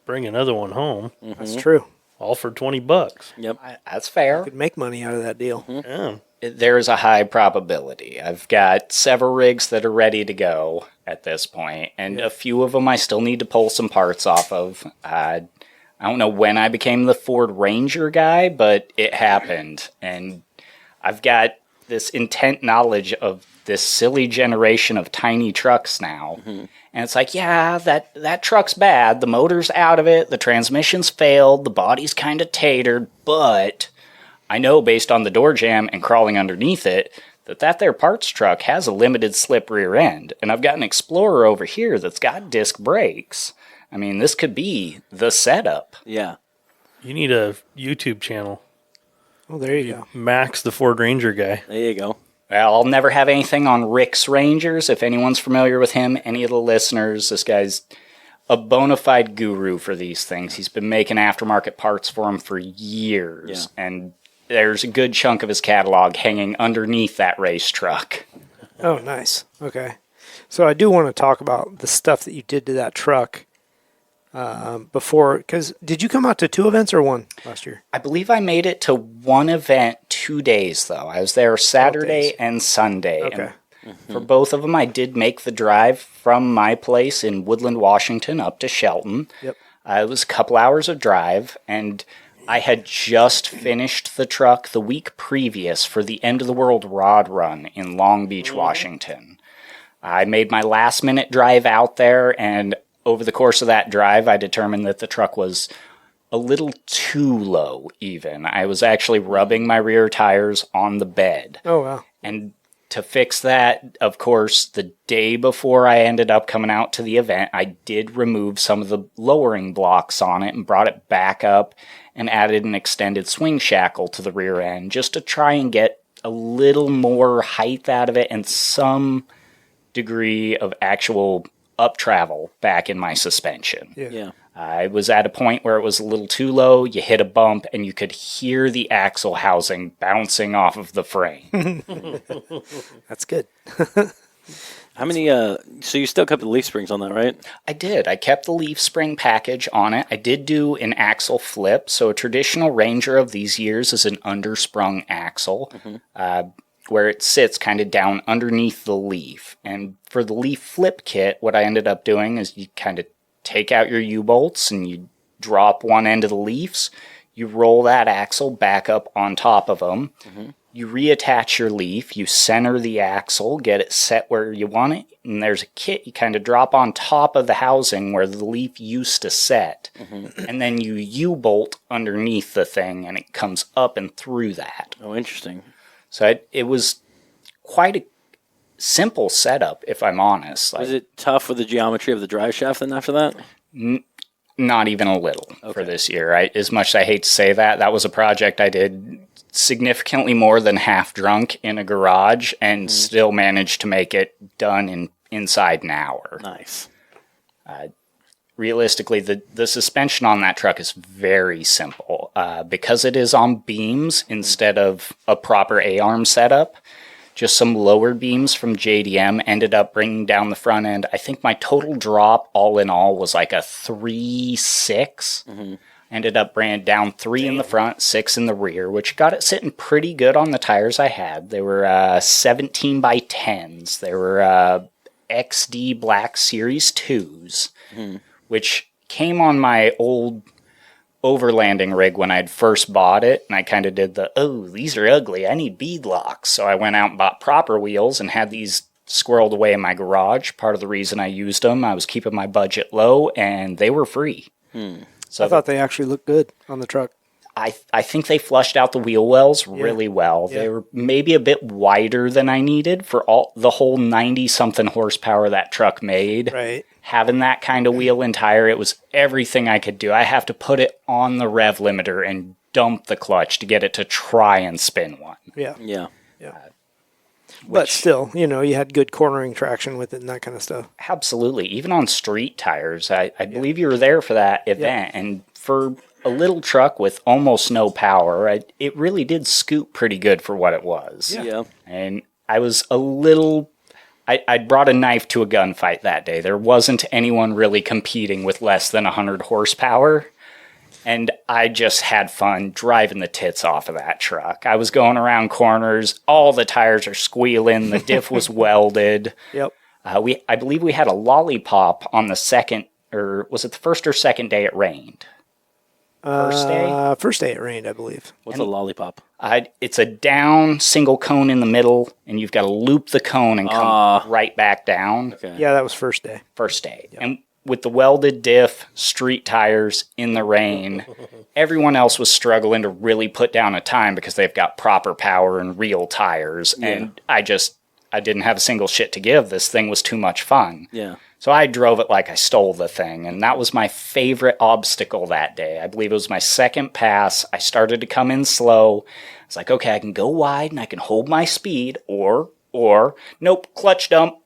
bring another one home, That's true. all for $20. Yep. That's fair. Could make money out of that deal. Yeah. There is a high probability. I've got several rigs that are ready to go at this point, and a few of them I still need to pull some parts off of. I don't know when I became the Ford Ranger guy, but it happened, and I've got this intent knowledge of this silly generation of tiny trucks now. And it's like, yeah, that truck's bad. The motor's out of it. The transmission's failed. The body's kind of tatered, but I know based on the door jamb and crawling underneath it that there parts truck has a limited slip rear end. And I've got an Explorer over here that's got disc brakes. I mean, this could be the setup. Yeah. You need a YouTube channel. Oh, there you go. Max, the Ford Ranger guy. There you go. Well, I'll never have anything on Rick's Rangers. If anyone's familiar with him, any of the listeners, this guy's a bona fide guru for these things. He's been making aftermarket parts for them for years. Yeah. And there's a good chunk of his catalog hanging underneath that race truck. Oh, nice. Okay. So I do want to talk about the stuff that you did to that truck before. Because did you come out to 2 events or 1 last year? I believe I made it to 1 event 2 days, though. I was there Saturday days. and Sunday. Okay. And for both of them, I did make the drive from my place in Woodland, Washington, up to Shelton. Yep. It was a couple hours of drive, and I had just finished the truck the week previous for the End of the World Rod Run in Long Beach, Washington. I made my last-minute drive out there, and over the course of that drive, I determined that the truck was a little too low, even. I was actually rubbing my rear tires on the bed. Oh, wow. And to fix that, of course, the day before I ended up coming out to the event, I did remove some of the lowering blocks on it and brought it back up and added an extended swing shackle to the rear end just to try and get a little more height out of it and some degree of actual up travel back in my suspension. Yeah. I was at a point where it was a little too low. You hit a bump and you could hear the axle housing bouncing off of the frame. That's good. How many, so you still kept the leaf springs on that, right? I did. I kept the leaf spring package on it. I did do an axle flip. So a traditional Ranger of these years is an undersprung axle, where it sits kind of down underneath the leaf. And for the leaf flip kit, what I ended up doing is you kind of take out your U-bolts and you drop one end of the leaves. You roll that axle back up on top of them. You reattach your leaf. You center the axle, get it set where you want it. And there's a kit you kind of drop on top of the housing where the leaf used to set. And then you U-bolt underneath the thing and it comes up and through that. Oh, interesting. So it was quite a simple setup, if I'm honest. Was it tough with the geometry of the drive shaft then after that? Not even a little for this year. As much as I hate to say that, that was a project I did significantly more than half drunk in a garage and still managed to make it done in inside an hour. Nice. Realistically, the suspension on that truck is very simple. Because it is on beams instead of a proper A-arm setup, just some lower beams from JDM ended up bringing down the front end. I think my total drop all in all was like a 3.6. Ended up bringing down 3 in the front, 6 in the rear, which got it sitting pretty good on the tires I had. They were 17 by 10s. They were XD Black Series 2s, which came on my old overlanding rig when I'd first bought it, and I kind of did these are ugly, I need bead locks. So I went out and bought proper wheels and had these squirreled away in my garage. Part of the reason I used them, I was keeping my budget low, and they were free. So I thought they actually looked good on the truck. I think they flushed out the wheel wells really well. Yeah. They were maybe a bit wider than I needed for all the whole 90-something horsepower that truck made. Right. Having that kind of wheel and tire, it was everything I could do. I have to put it on the rev limiter and dump the clutch to get it to try and spin one. Yeah. Yeah. But still, you had good cornering traction with it and that kind of stuff. Absolutely. Even on street tires, I believe you were there for that event. And for a little truck with almost no power, it really did scoot pretty good for what it was. Yeah. And I was a little... I brought a knife to a gunfight that day. There wasn't anyone really competing with less than 100 horsepower. And I just had fun driving the tits off of that truck. I was going around corners. All the tires are squealing. The diff was welded. Yep. I believe we had a lollipop on the second, or was it the first or second day it rained? First day? First day it rained, I believe. What's a lollipop? It's a down single cone in the middle, and you've got to loop the cone and come right back down. Okay. Yeah, that was first day. First day. Yep. And with the welded diff, street tires in the rain, everyone else was struggling to really put down a time because they've got proper power and real tires. Yeah. And I didn't have a single shit to give. This thing was too much fun. Yeah. So I drove it like I stole the thing, and that was my favorite obstacle that day. I believe it was my second pass. I started to come in slow. I was like, okay, I can go wide and I can hold my speed, or nope, clutch dump.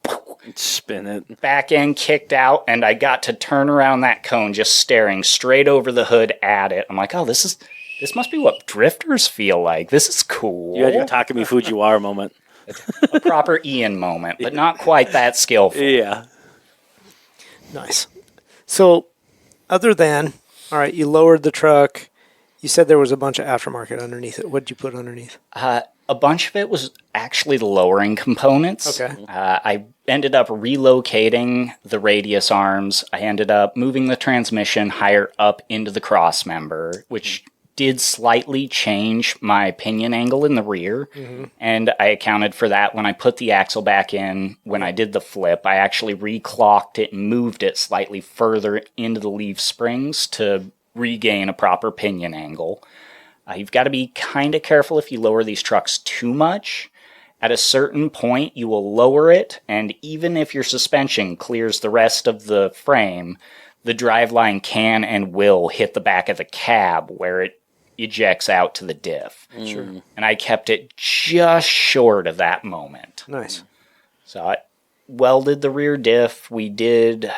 Spin it. Back end kicked out, and I got to turn around that cone just staring straight over the hood at it. I'm like, oh, this must be what drifters feel like. This is cool. You had your Takumi Fujiwara moment. A proper Ian moment, but not quite that skillful. Yeah. Nice. So, other than, all right, you lowered the truck. You said there was a bunch of aftermarket underneath it. What did you put underneath? A bunch of it was actually the lowering components. Okay. I ended up relocating the radius arms. I ended up moving the transmission higher up into the cross member, which did slightly change my pinion angle in the rear. Mm-hmm. And I accounted for that when I put the axle back in. When I did the flip, I actually reclocked it and moved it slightly further into the leaf springs to regain a proper pinion angle. You've got to be kind of careful if you lower these trucks too much. At a certain point, you will lower it, and even if your suspension clears the rest of the frame, the driveline can and will hit the back of the cab where it ejects out to the diff. Sure. And I kept it just short of that moment. Nice. So I welded the rear diff. We did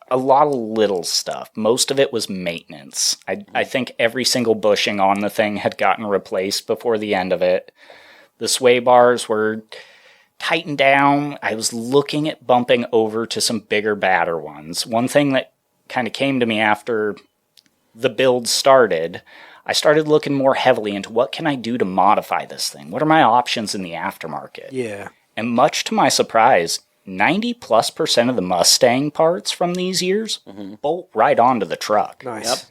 a lot of little stuff. Most of it was maintenance. I think every single bushing on the thing had gotten replaced before the end of it. The sway bars were tightened down. I was looking at bumping over to some bigger, badder ones. One thing that kind of came to me after the build started, I started looking more heavily into what can I do to modify this thing? What are my options in the aftermarket? Yeah. And much to my surprise, 90+% of the Mustang parts from these years bolt right onto the truck. Nice.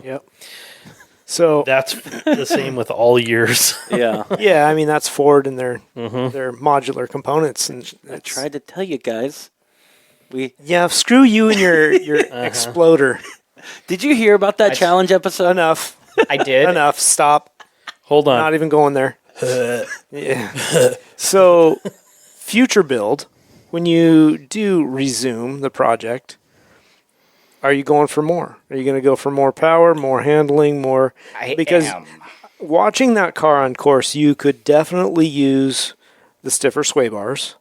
Yep. So That's the same with all years. Yeah. yeah, I mean that's Ford and their modular components, and I tried to tell you guys. yeah, screw you and your exploder. Did you hear about that challenge episode? Enough. I did. Enough. Stop. Hold on. Not even going there. Yeah. So, future build, when you do resume the project, are you going for more? Are you going to go for more power, more handling, more? Because am. watching that car on course, you could definitely use the stiffer sway bars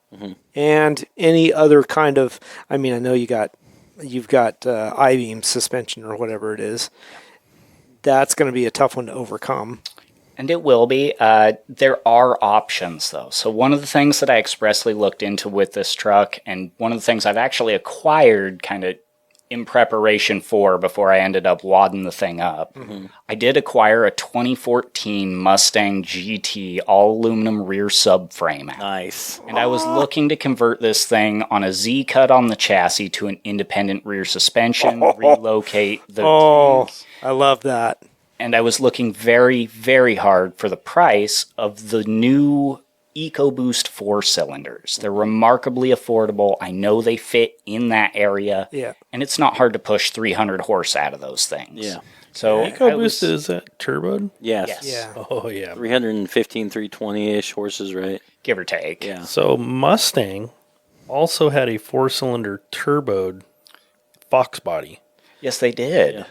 and any other kind of. I mean, I know you've got I-beam suspension or whatever it is. That's going to be a tough one to overcome. And it will be. There are options, though. So one of the things that I expressly looked into with this truck, and one of the things I've actually acquired kind of in preparation for before I ended up wadding the thing up, I did acquire a 2014 Mustang GT all-aluminum rear subframe. Nice. And I was looking to convert this thing on a Z-cut on the chassis to an independent rear suspension, relocate the... Oh, I love that. And I was looking very, very hard for the price of the new EcoBoost 4-cylinders. They're remarkably affordable. I know they fit in that area. Yeah. And it's not hard to push 300 horse out of those things. Yeah. So EcoBoost is that turboed? Yes. Yes. Yeah. Oh yeah. 315, 320-ish horses, right? give or take. Yeah. So Mustang also had a 4-cylinder turboed Fox body. Yes, they did. Yeah.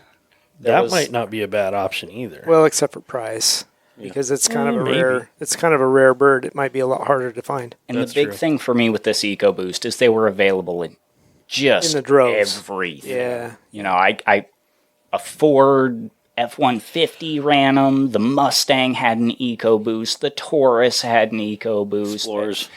That might not be a bad option either. Well, except for price, because it's kind of a maybe. rare. It's kind of a rare bird. It might be a lot harder to find. And That's the big true. thing for me with this EcoBoost is they were available in just In the droves. everything. Yeah. You know, a Ford F-150 ran them. The Mustang had an EcoBoost. The Taurus had an EcoBoost. Explorers.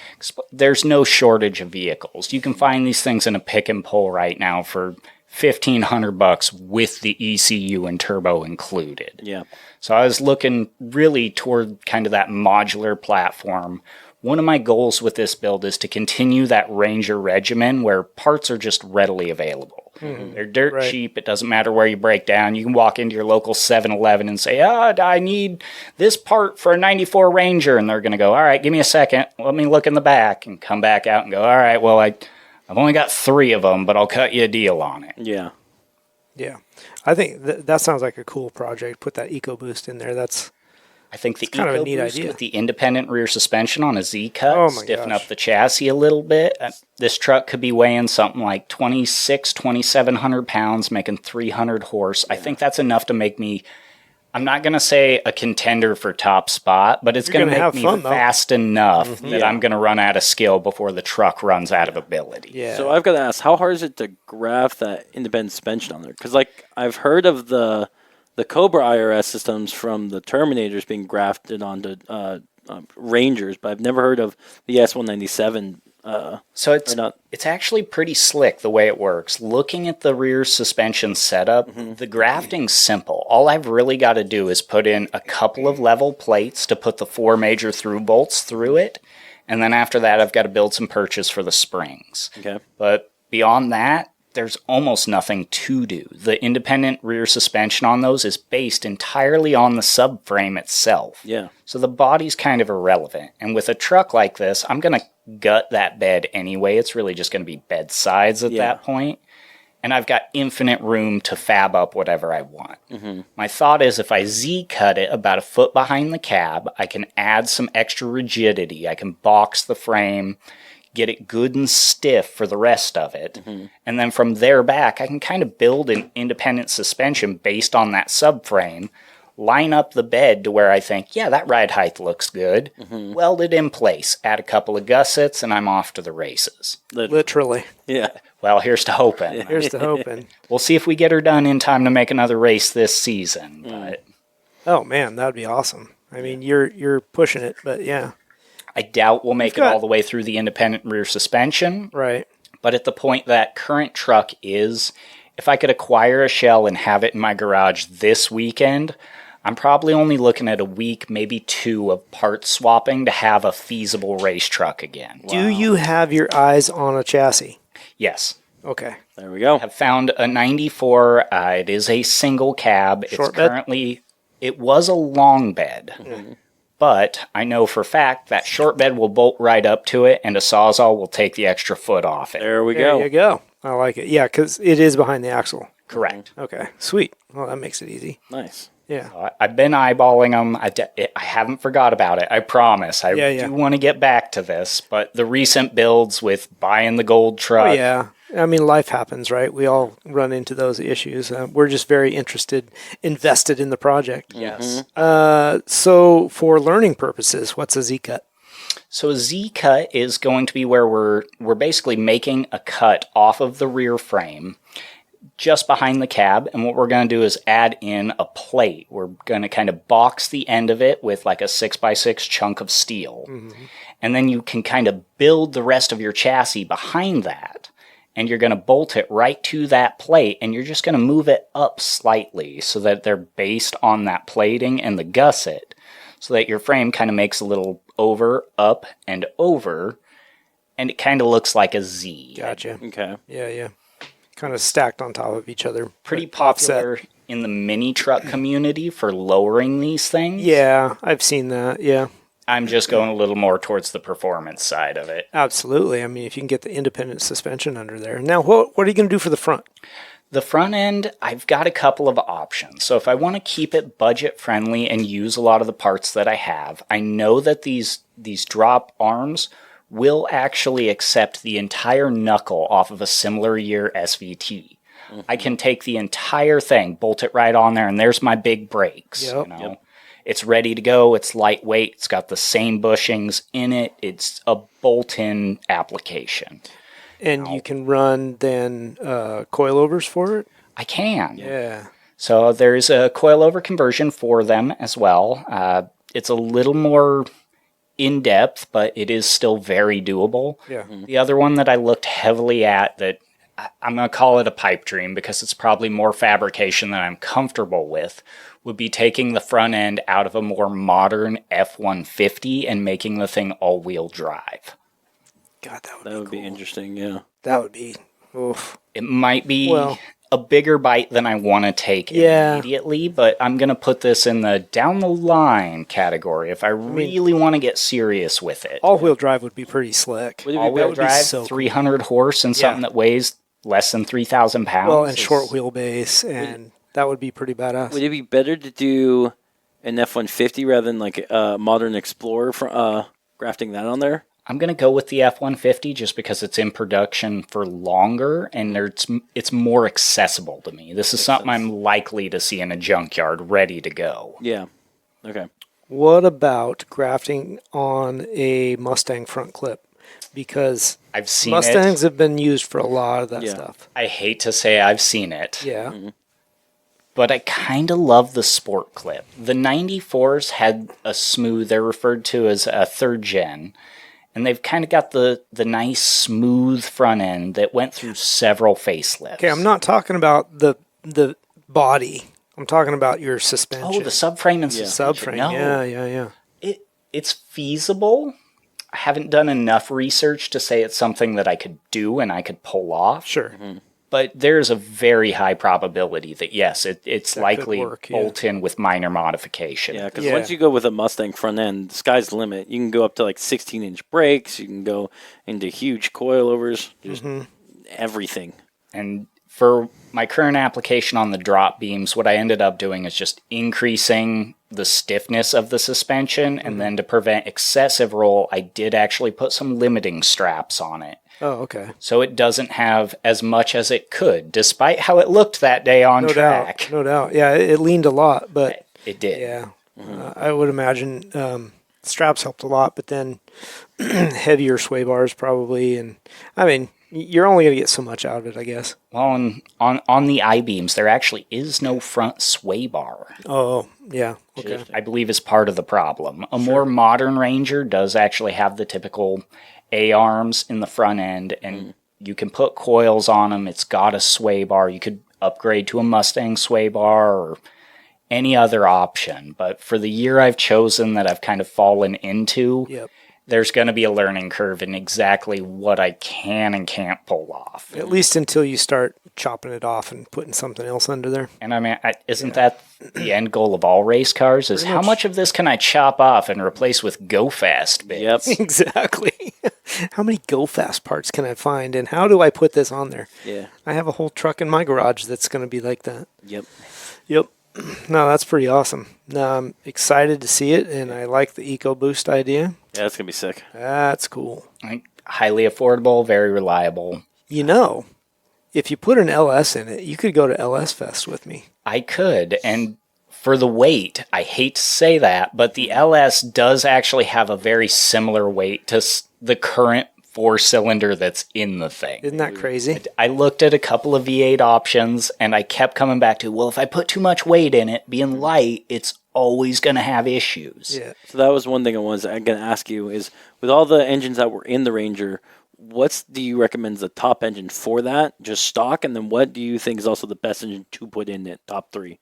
There's no shortage of vehicles. You can find these things in a pick and pull right now for $1,500 with the ECU and turbo included. Yeah. So I was looking really toward kind of that modular platform. One of my goals with this build is to continue that Ranger regimen where parts are just readily available. They're dirt Right. cheap. It doesn't matter where you break down. You can walk into your local 7-Eleven and say, I need this part for a 94 Ranger. And they're going to go, all right, give me a second. Let me look in the back, and come back out and go, all right, well, I've only got 3 of them, but I'll cut you a deal on it. Yeah. Yeah, I think that sounds like a cool project. Put that EcoBoost in there. I think the kind of a neat EcoBoost idea. with the independent rear suspension on a Z-cut, Oh my stiffen gosh. up the chassis a little bit. This truck could be weighing something like 2,700 pounds, making 300 horse. I think that's enough to make me, I'm not going to say a contender for top spot, but it's You're going to gonna make have me fun, though. fast enough that Yeah. I'm going to run out of skill before the truck runs out of ability. Yeah. So I've got to ask, how hard is it to graft that independent suspension on there? Because like I've heard of the Cobra IRS systems from the Terminators being grafted onto Rangers, but I've never heard of the S197. So it's Or not. it's actually pretty slick the way it works. Looking at the rear suspension setup, the grafting's simple. All I've really got to do is put in a couple of level plates to put the 4 major through bolts through it, and then after that I've got to build some perches for the springs. Okay. But beyond that, there's almost nothing to do. The independent rear suspension on those is based entirely on the subframe itself. Yeah. So the body's kind of irrelevant. And with a truck like this, I'm going to gut that bed anyway. It's really just going to be bed sides at Yeah. that point. and I've got infinite room to fab up whatever I want. My thought is if I Z-cut it about a foot behind the cab, I can add some extra rigidity. I can box the frame, get it good and stiff for the rest of it. And then from there back, I can kind of build an independent suspension based on that subframe, line up the bed to where I think, yeah, that ride height looks good, weld it in place, add a couple of gussets, and I'm off to the races. Literally. Yeah. Well, here's to hoping. Here's to hoping. We'll see if we get her done in time to make another race this season. But Oh man, that would be awesome. I mean, you're pushing it, but yeah, I doubt we'll make it got- all the way through the independent rear suspension. right. But at the point that current truck is, if I could acquire a shell and have it in my garage this weekend, I'm probably only looking at a week, maybe 2 of part swapping to have a feasible race truck again. Do you have your eyes on a chassis? Yes. Okay. There we go. I've found a 94. It is a single cab. Short It's bed? currently, it was a long bed. But I know for a fact that short bed will bolt right up to it and a Sawzall will take the extra foot off it. There we There go. you go. I like it. Yeah, because it is behind the axle. Correct. Okay. Sweet. Well, that makes it easy. Nice. Yeah. I've been eyeballing them. I haven't forgot about it. I promise. I Yeah. do want to get back to this. But the recent builds with buying the gold truck. Oh, yeah. I mean, life happens, right? We all run into those issues. We're just very invested in the project. Yes. So, for learning purposes, what's a Z-cut? So a Z-cut is going to be where we're basically making a cut off of the rear frame just behind the cab, and what we're going to do is add in a plate. We're going to kind of box the end of it with like a 6x6 chunk of steel. And then you can kind of build the rest of your chassis behind that. And you're going to bolt it right to that plate, and you're just going to move it up slightly so that they're based on that plating and the gusset, so that your frame kind of makes a little over, up, and over, and it kind of looks like a Z. Gotcha. Okay. Yeah. Kind of stacked on top of each other. Pretty but offset. popular in the mini truck community for lowering these things. Yeah, I've seen that. Yeah, I'm just going a little more towards the performance side of it. absolutely. I mean, if you can get the independent suspension under there. Now, what are you going to do for the front? The front end, I've got a couple of options. So if I want to keep it budget friendly and use a lot of the parts that I have, I know that these drop arms will actually accept the entire knuckle off of a similar year SVT. I can take the entire thing, bolt it right on there, and there's my big brakes. Yep. You know? It's ready to go. It's lightweight. It's got the same bushings in it. It's a bolt-in application. And you can run then coilovers for it? I can. Yeah. So there's a coilover conversion for them as well. It's a little more in-depth, but it is still very doable. Yeah. The other one that I looked heavily at that I'm going to call it a pipe dream because it's probably more fabrication than I'm comfortable with, would be taking the front end out of a more modern F-150 and making the thing all-wheel drive. God, that would That be would cool. be interesting. Yeah. That would be, oof. It might be Well- a bigger bite than I want to take Yeah. immediately, but I'm going to put this in the down the line category if I really want to get serious with it. All-wheel drive would be pretty slick. Would it be All-wheel would be drive, so cool. 300 horse, and something Yeah. that weighs less than 3,000 pounds. Well, and is- short wheelbase, and that would be pretty badass. Would it be better to do an F-150 rather than like a modern Explorer for grafting that on there? I'm going to go with the F-150 just because it's in production for longer and it's more accessible to me. This is something I'm likely to see in a junkyard ready to go. Yeah. Okay. What about grafting on a Mustang front clip? Because I've seen Mustangs it. have been used for a lot of that Yeah. stuff. I hate to say I've seen it, Yeah. but I kind of love the sport clip. The 94s had a smooth, they're referred to as a third gen, and they've kind of got the nice smooth front end that went through several facelifts. Okay, I'm not talking about the body. I'm talking about your suspension. Oh, the subframe and suspension. subframe. No, Yeah. it's feasible. I haven't done enough research to say it's something that I could do and I could pull off. Sure. But there's a very high probability that, yes, it's That could likely work, yeah. bolt in with minor modification. Yeah, because Yeah. once you go with a Mustang front end, the sky's the limit. You can go up to like 16-inch brakes. You can go into huge coilovers, just everything. And For my current application on the drop beams, what I ended up doing is just increasing the stiffness of the suspension, and then to prevent excessive roll, I did actually put some limiting straps on it. Oh, okay. So it doesn't have as much as it could, despite how it looked that day on track. No doubt. Yeah, it leaned a lot, but It did. yeah, I would imagine straps helped a lot, but then heavier sway bars probably. And I mean, you're only going to get so much out of it, I guess. Well, on the I-beams, there actually is no front sway bar. Oh, yeah. Okay. Which I believe is part of the problem. A more modern Ranger does actually have the typical A-arms in the front end, and you can put coils on them. It's got a sway bar. You could upgrade to a Mustang sway bar or any other option. But for the year I've chosen that I've kind of fallen into, there's going to be a learning curve in exactly what I can and can't pull off. At least until you start chopping it off and putting something else under there. And I mean, isn't that the end goal of all race cars? Is how much of this can I chop off and replace with go fast bits? Yep. Exactly. How many go fast parts can I find, and how do I put this on there? Yeah. I have a whole truck in my garage that's going to be like that. Yep. Yep. No, that's pretty awesome. No, I'm excited to see it, and I like the EcoBoost idea. Yeah, that's gonna be sick. That's cool. Like, highly affordable, very reliable. You know, if you put an LS in it, you could go to LS Fest with me. I could, and for the weight, I hate to say that, but the LS does actually have a very similar weight to the current 4-cylinder that's in the thing. Isn't that crazy? I looked at a couple of V8 options, and I kept coming back to, well, if I put too much weight in it, being light, it's always going to have issues. Yeah. So that was one thing I'm going to ask you is, with all the engines that were in the Ranger, do you recommend the top engine for that, just stock, and then what do you think is also the best engine to put in it, top 3?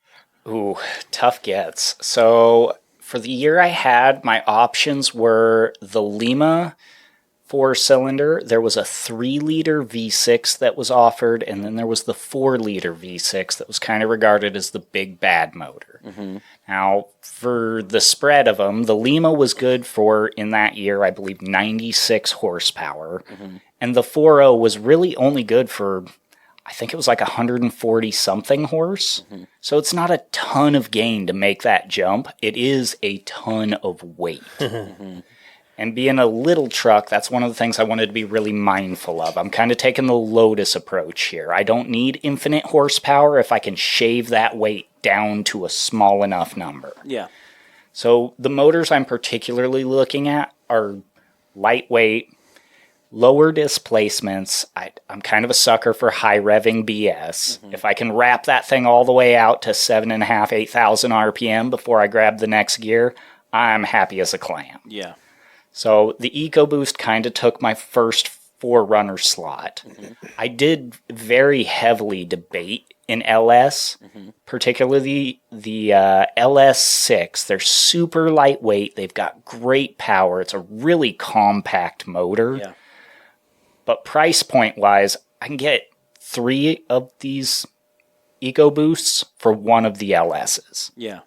Ooh, tough gets. So for the year I had, my options were the Lima 4-cylinder. There was a 3-liter V6 that was offered, and then there was the 4-liter V6 that was kind of regarded as the big bad motor. Now, for the spread of them, the Lima was good for, in that year, I believe, 96 horsepower, and the 4.0 was really only good for, I think it was like 140-something horse. So it's not a ton of gain to make that jump. It is a ton of weight. And being a little truck, that's one of the things I wanted to be really mindful of. I'm kind of taking the Lotus approach here. I don't need infinite horsepower if I can shave that weight down to a small enough number. Yeah. So the motors I'm particularly looking at are lightweight, lower displacements. I'm kind of a sucker for high revving BS. If I can wrap that thing all the way out to 7,500, 8,000 RPM before I grab the next gear, I'm happy as a clam. Yeah. So the EcoBoost kind of took my first forerunner slot. I did very heavily debate in LS, particularly the LS6. They're super lightweight. They've got great power. It's a really compact motor. Yeah. But price point wise, I can get 3 of these EcoBoosts for one of the LSs. Yeah.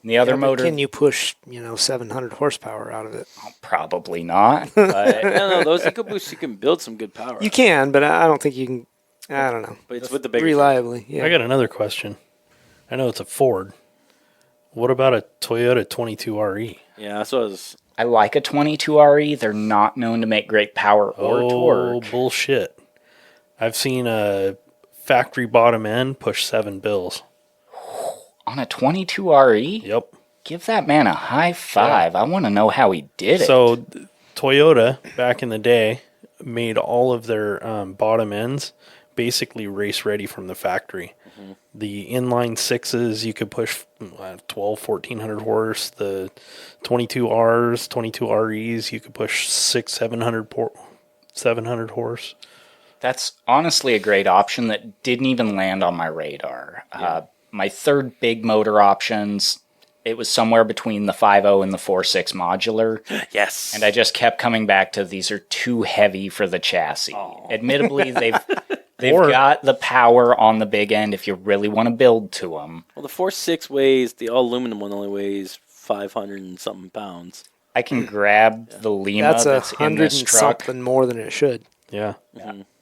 And the other Yeah, but motor, can you push, 700 horsepower out of it? probably not. But No, those EcoBoosts, you can build some good power. You can, but I don't think you can. I don't know. But it's with the bigger Reliably, yeah. I got another question. I know it's a Ford. What about a Toyota 22RE? Yeah, that's what I was. I like a 22RE. They're not known to make great power or torque. Bullshit. I've seen a factory bottom end push 7 bills. On a 22RE? Yep. Give that man a high five. I want to know how he did it. So Toyota, back in the day, made all of their bottom ends basically race ready from the factory. The inline 6s, you could push 1,1400 horse. The 22Rs, 22REs, you could push 700 horse. That's honestly a great option that didn't even land on my radar. My third big motor options, it was somewhere between the 5.0 and the 4.6 modular. Yes. And I just kept coming back to these are too heavy for the chassis. Admittedly, they've got the power on the big end if you really want to build to them. Well, the 4.6 weighs, the all aluminum one only weighs 500 and something pounds. I can grab the Lima That's that's in 100 this and truck. something more than it should. Yeah.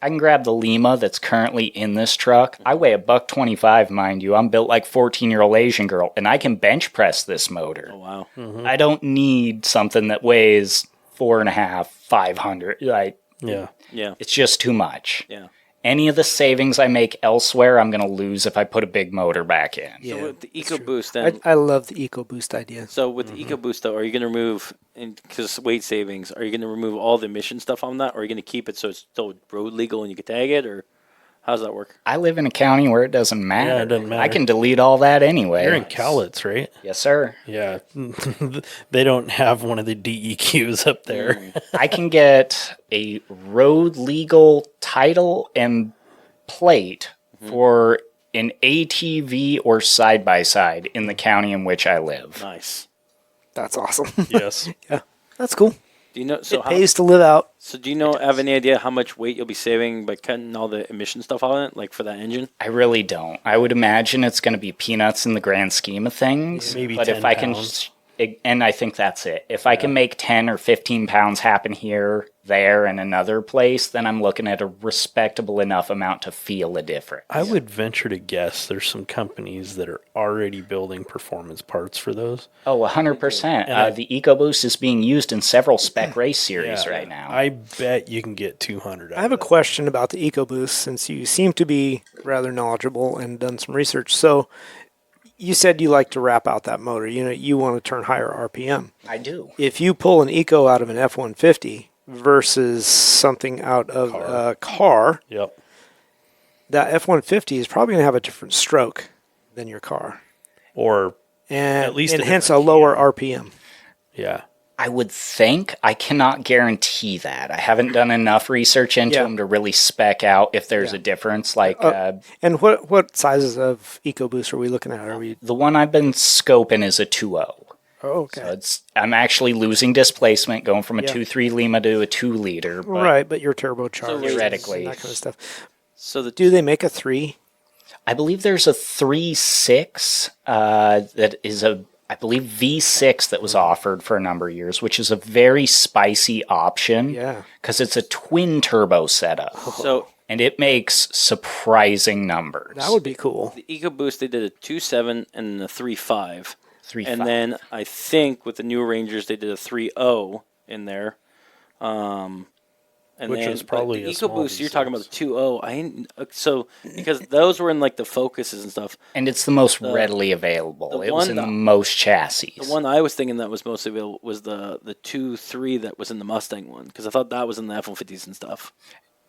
I can grab the Lima that's currently in this truck. I weigh $125, mind you. I'm built like 14-year-old Asian girl, and I can bench press this motor. Oh wow. I don't need something that weighs 4.5, 500. Like, Yeah. Yeah. it's just too much. Yeah. Any of the savings I make elsewhere, I'm going to lose if I put a big motor back in. Yeah, So with the that's true. EcoBoost, then. I love the EcoBoost idea. So with the EcoBoost, though, are you going to remove, because weight savings, are you going to remove all the emission stuff on that, or are you going to keep it so it's still road legal and you can tag it, or how does that work? I live in a county where it doesn't matter. Yeah, it doesn't matter. I can delete all that anyway. You're in Cowlitz, right? Yes, sir. Yeah. They don't have one of the DEQs up there. I can get a road legal title and plate for an ATV or side by side in the county in which I live. Nice. That's awesome. Yes. Yeah, that's cool. Do you know? So It pays to live out. So do you know? Have any idea how much weight you'll be saving by cutting all the emission stuff on it, like for that engine? I really don't. I would imagine it's going to be peanuts in the grand scheme of things. Maybe but 10 if I can, pounds. and I think that's it. If I can make 10 or 15 pounds happen here, there, and another place, then I'm looking at a respectable enough amount to feel a difference. I would venture to guess there's some companies that are already building performance parts for those. Oh, 100%. The EcoBoost is being used in several spec race series Yeah. right now. I bet you can get 200 out I have a of it. question about the EcoBoost since you seem to be rather knowledgeable and done some research. So you said you like to wrap out that motor. You know, you want to turn higher RPM. I do. If you pull an Eco out of an F-150 versus something out of a car, Yep. that F-150 is probably going to have a different stroke than your car. Or, And, At least and a hence a different lower RPM. yeah. I would think. I cannot guarantee that. I haven't done enough research into Yeah. them to really spec out if there's Yeah. a difference. Like And what sizes of EcoBoost are we looking at? Are we? the one I've been scoping is a 2.0. Oh, okay. So I'm actually losing displacement going from a Yeah. 2.3 Lima to a 2 liter. But Right, but you're turbocharged. So theoretically. and that kind of stuff. So the Do they make a 3? I believe there's a 3.6 that is I believe V6 that was offered for a number of years, which is a very spicy option. Yeah. Because it's a twin turbo setup. so And it makes surprising numbers. That would be cool. the EcoBoost, they did a 2.7 and a 3.5. 3.5. And then I think with the new Rangers, they did a 3.0 in there. And Which then, is probably but the a small EcoBoost, you're talking about V6. the 2.0. I ain't, so because those were in like the Focuses and stuff. And it's the most readily available. the It was one- in the most chassis. The one I was thinking that was mostly available was the 2.3 that was in the Mustang one, because I thought that was in the F-150s and stuff.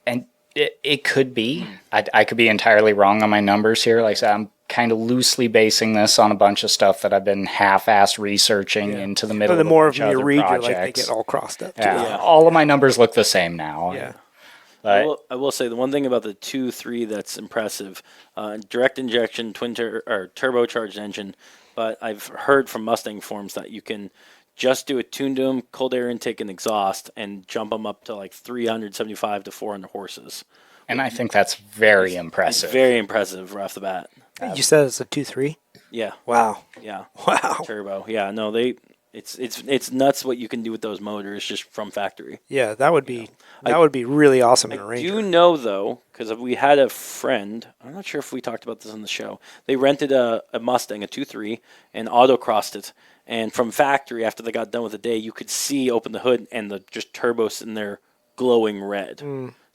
And it could be. I could be entirely wrong on my numbers here. Like I said, I'm kind of loosely basing this on a bunch of stuff that I've been half-assed reaching into the middle But the of a more of bunch them you other read, you're like, they projects. get all crossed up. Yeah, Yeah. all of my numbers look the same now. Yeah. But I will say the one thing about the 2.3 that's impressive, direct injection or turbocharged engine, but I've heard from Mustang forums that you can just do a tune to them, cold air intake and exhaust, and jump them up to like 375 to 400 horses. and I think that's very It's impressive. very impressive right off the bat. You said it's a 2.3? Yeah, Wow. yeah, Wow. turbo. Yeah, no, it's nuts what you can do with those motors just from factory. Yeah, that would be would be really awesome in a I Ranger. do know though, because we had a friend. I'm not sure if we talked about this on the show. They rented a Mustang, a 2.3, and autocrossed it. And from factory, after they got done with the day, you could see open the hood and the just turbos in there glowing red.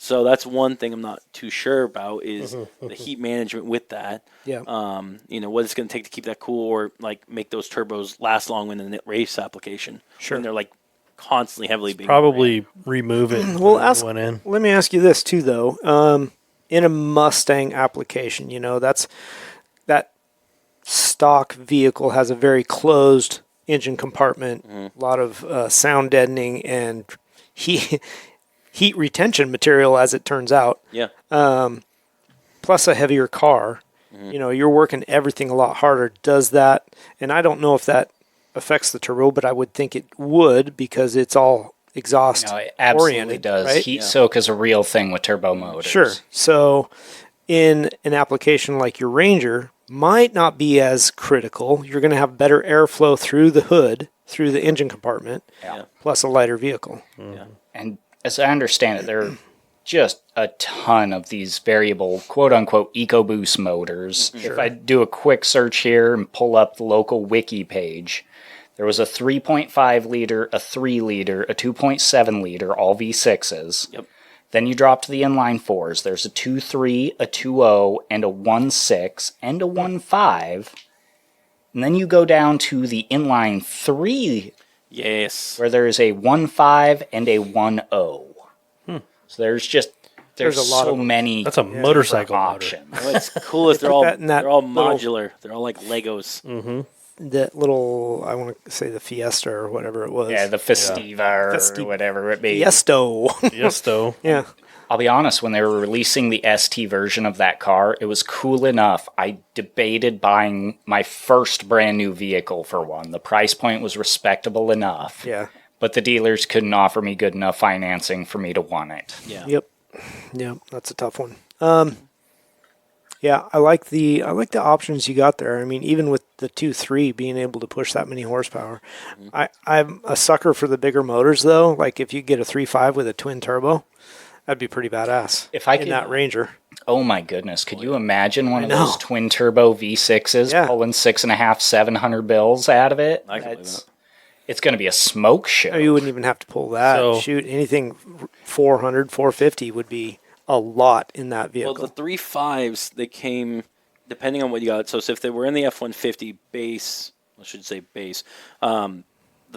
So that's one thing I'm not too sure about is the heat management with that. Yeah. What it's going to take to keep that cool, or like make those turbos last long in a race application. Sure. When they're like constantly heavily being Probably remove it. Well, when it went in. let me ask you this too, though. In a Mustang application, that's that stock vehicle has a very closed engine compartment, a lot of sound deadening and heat retention material, as it turns out. Yeah. Plus a heavier car. You're working everything a lot harder. Does that? And I don't know if that affects the turbo, but I would think it would because it's all exhaust No, it absolutely oriented, does. right? Heat soak is a real thing with turbo motors. Sure. So in an application like your Ranger, might not be as critical. You're going to have better airflow through the hood, through the engine compartment, Yeah. plus a lighter vehicle. Yeah. And as I understand it, they're just a ton of these variable quote-unquote EcoBoost motors. If I do a quick search here and pull up the local wiki page, there was a 3.5 liter, a 3 liter, a 2.7 liter, all V6s. Yep. Then you drop to the inline fours. There's a 2.3, a 2.0, and a 1.6, and a 1.5. And then you go down to the inline 3, Yes. where there's a 1.5 and a 1.0. So there's a lot so of them. many That's a motorcycle motor. options. What's cool is they're all that in that they're all little- modular. They're all like Legos. That little, I want to say the Fiesta or whatever it was. Yeah, the Festiva or whatever it be. Fiesto. Fiesto. Yeah. I'll be honest, when they were releasing the ST version of that car, it was cool enough. I debated buying my first brand new vehicle for one. The price point was respectable enough. Yeah. But the dealers couldn't offer me good enough financing for me to want it. Yeah. Yep. Yeah, that's a tough one. Yeah, I like the options you got there. I mean, even with the 2.3 being able to push that many horsepower, I'm a sucker for the bigger motors though. Like if you get a 3.5 with a twin turbo, that'd be pretty badass. If I in could- that Ranger, Oh my goodness, could you imagine one of know. those twin turbo V6s Yeah. pulling 6.5, 700 bills out of it? I can believe that. It's going to be a smoke show. oh, you wouldn't even have to pull that. So- Shoot, anything 400, 450 would be a lot in that Well, vehicle. the 3.5s, they came depending on what you got. So if they were in the F-150 base, I should say base, the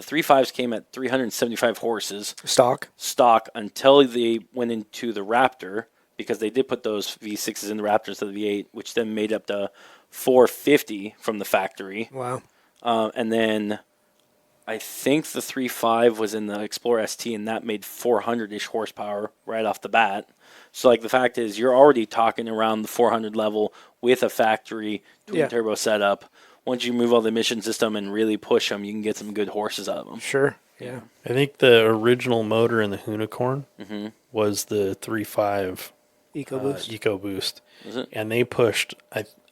3.5s came at 375 horses Stock. until they went into the Raptor, because they did put those V6s in the Raptor instead of the V8, which then made up to 450 from the factory. Wow. And then I think the 3.5 was in the Explorer ST, and that made 400-ish horsepower right off the bat. So, like, the fact is, you're already talking around the 400 level with a factory twin turbo setup. Once you move all the emission system and really push them, you can get some good horses out of them. Sure. Yeah. I think the original motor in the Unicorn was the 3.5 EcoBoost. EcoBoost. Is it? And they pushed,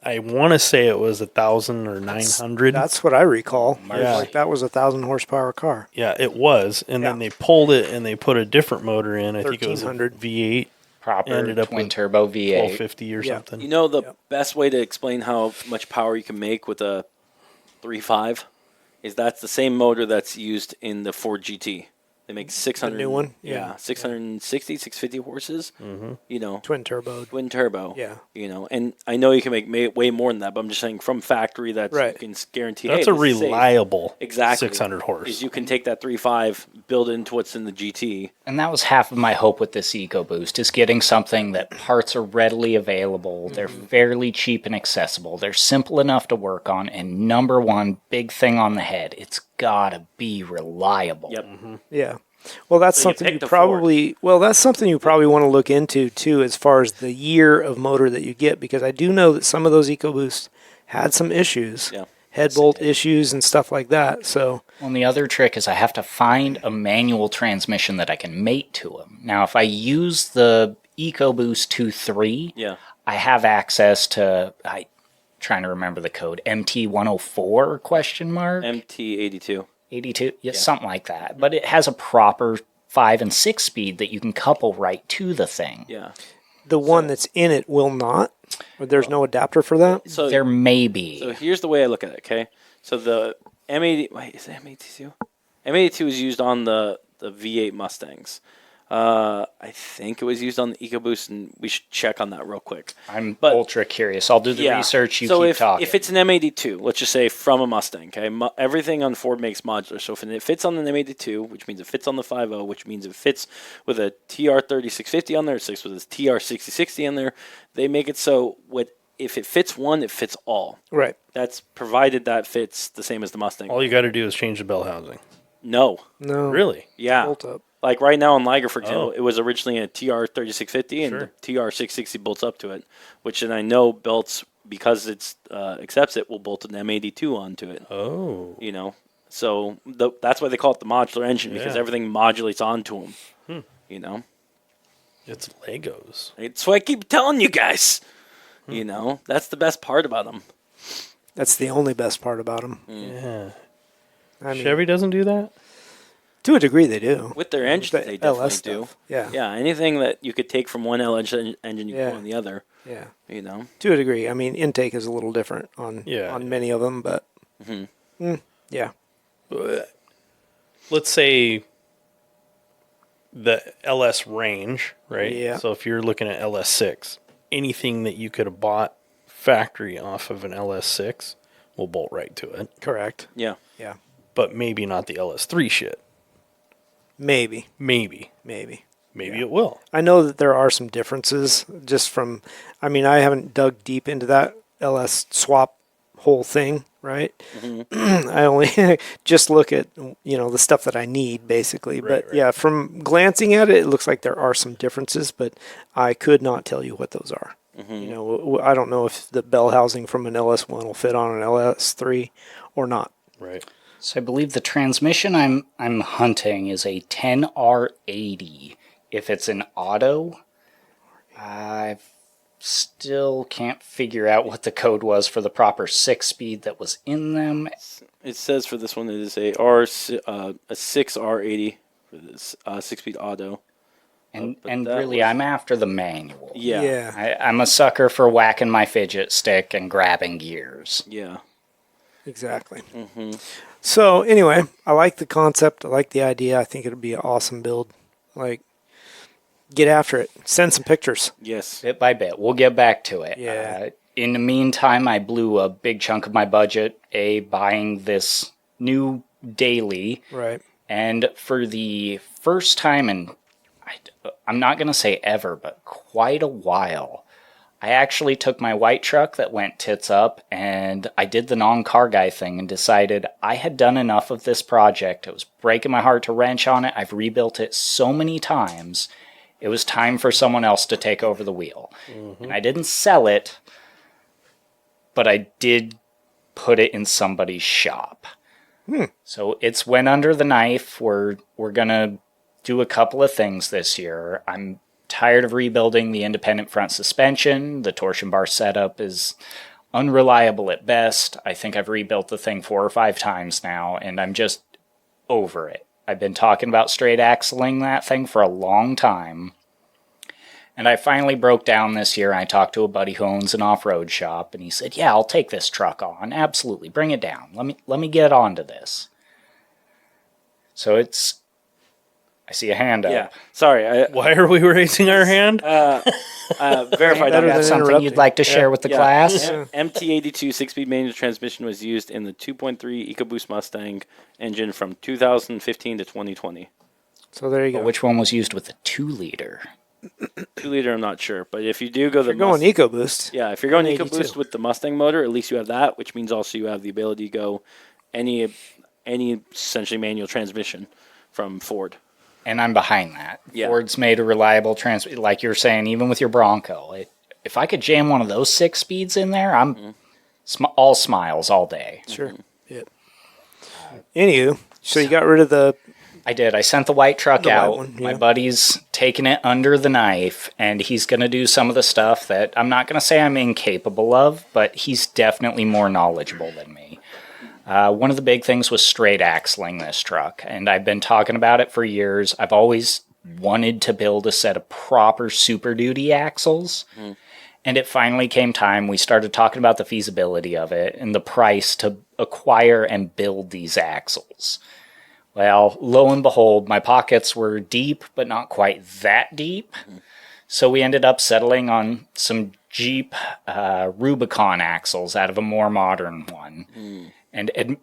I want to say it was 1,000 or 900. That's what I recall. Yeah. Like that was a 1,000 horsepower car. Yeah, it was. And then Yeah. they pulled it and they put a different motor in. I think it was a 1300. V8 Proper ended up twin with turbo V8. 1250 or Yeah. something. You know the best way to explain how much power you can make with a 3.5 is that's the same motor that's used in the Ford GT. They make 600. new one? Yeah, Yeah. 660, 650 horses. You know, Twin turbo. twin turbo. Yeah. You know, and I know you can make way more than that, but I'm just saying from factory that Right. you can guarantee. That's hey, a this is safe. reliable Exactly. 600 horse. Is you can take that 3.5, build it into what's in the GT. And that was half of my hope with this EcoBoost, is getting something that parts are readily available, they're fairly cheap and accessible, they're simple enough to work on, and number one, big thing on the head, it's gotta be reliable. Yep. Yeah. Well, that's So you something you picked a probably that's something you probably want to look into too, as far as the year of motor that you get, because I do know that some of those EcoBoosts had some issues, Yeah. head bolt issues and stuff like that. So Well, and the other trick is I have to find a manual transmission that I can mate to them. Now, if I use the EcoBoost 2.3, Yeah. I have access to, trying to remember the code, MT104 question mark? MT82. 82, yeah, something like that. But it has a proper 5 and 6 speed that you can couple right to the thing. Yeah. the one that's in it will not, or there's no adapter for that. So There may be. So here's the way I look at it, okay? So the M80, wait, is it M82? M82 is used on the V8 Mustangs. I think it was used on the EcoBoost, and we should check on that real quick. I'm but- ultra curious. I'll do the research. You so keep if, talking. if it's an M82, let's just say from a Mustang, okay? Everything on Ford makes modular. So if it fits on an M82, which means it fits on the 5.0, which means it fits with a TR3650 on there, it fits with a TR6060 on there, they make it so if it fits one, it fits all. Right. That's provided that fits the same as the Mustang. All you got to do is change the bell housing. No. No. Really? Yeah. Bolt up. Like right now in Liger, for example, Oh. it was originally a TR3650 and Sure. the TR660 bolts up to it, which then I know belts, because it accepts it, will bolt an M82 onto it. Oh. You know, so that's why they call it the modular engine, because Yeah. everything modulates onto them. You know, It's Legos. it's what I keep telling you guys. You know, that's the best part about them. That's the only best part about them. Yeah. I mean, Chevy doesn't do that? To a degree, they do. With their engine, The they definitely LS do. stuff. Yeah. Yeah, anything that you could take from one engine, you Yeah. put on the other. Yeah. You know. To a degree. I mean, intake is a little different on Yeah. many of them, but yeah. Let's say the LS range, right? Yeah. So if you're looking at LS6, anything that you could have bought factory off of an LS6 will bolt right to it. Correct. Yeah. Yeah. But maybe not the LS3 shit. Maybe. Maybe it will. I know that there are some differences just from, I mean, I haven't dug deep into that LS swap whole thing, right? I only just look at, the stuff that I need basically. But right. yeah, from glancing at it, it looks like there are some differences, but I could not tell you what those are. I don't know if the bell housing from an LS1 will fit on an LS3 or not. Right. So I believe the transmission I'm hunting is a 10R80. If it's an auto, I still can't figure out what the code was for the proper 6-speed that was in them. It says for this one it is a 6R80 for this 6-speed auto. And that really, was- I'm after the manual. Yeah. I'm a sucker for whacking my fidget stick and grabbing gears. Yeah. Exactly. So anyway, I like the concept. I like the idea. I think it'll be an awesome build. Like, get after it. Send some pictures. Yes. Bit by bit. We'll get back to it. Yeah. In the meantime, I blew a big chunk of my budget buying this new daily. Right. And for the first time in, I'm not going to say ever, but quite a while, I actually took my white truck that went tits up and I did the non-car guy thing and decided I had done enough of this project. It was breaking my heart to wrench on it. I've rebuilt it so many times. It was time for someone else to take over the wheel. And I didn't sell it, but I did put it in somebody's shop. So it's went under the knife. We're going to do a couple of things this year. I'm tired of rebuilding the independent front suspension. The torsion bar setup is unreliable at best. I think I've rebuilt the thing 4 or 5 times now, and I'm just over it. I've been talking about straight axling that thing for a long time. And I finally broke down this year, and I talked to a buddy who owns an off-road shop, and he said, yeah, I'll take this truck on. Absolutely. Bring it down. Let me get onto this. So it's... I see a hand up. Yeah. Sorry. Why are we raising our hand? Verified. Better You than got something interrupting. you'd like to share with the class? MT82 6-speed manual transmission was used in the 2.3 EcoBoost Mustang engine from 2015 to 2020. So there you go. But which one was used with the 2-liter? 2-liter, I'm not sure, but if you do go You're going EcoBoost. yeah, if you're going 182. EcoBoost with the Mustang motor, at least you have that, which means also you have the ability to go any essentially manual transmission from Ford. And I'm behind that. Yeah. Ford's made a reliable like you're saying, even with your Bronco. If I could jam one of those 6 speeds in there, I'm all smiles all day. Sure. Yeah. Anywho, so you got rid of the... I did. I sent the white truck The white out. one, My yeah. buddy's taking it under the knife, and he's going to do some of the stuff that I'm not going to say I'm incapable of, but he's definitely more knowledgeable than me. One of the big things was straight axling this truck, and I've been talking about it for years. I've always wanted to build a set of proper Super Duty axles, and it finally came time. We started talking about the feasibility of it and the price to acquire and build these axles. Well, lo and behold, my pockets were deep, but not quite that deep. So we ended up settling on some Jeep Rubicon axles out of a more modern one. And it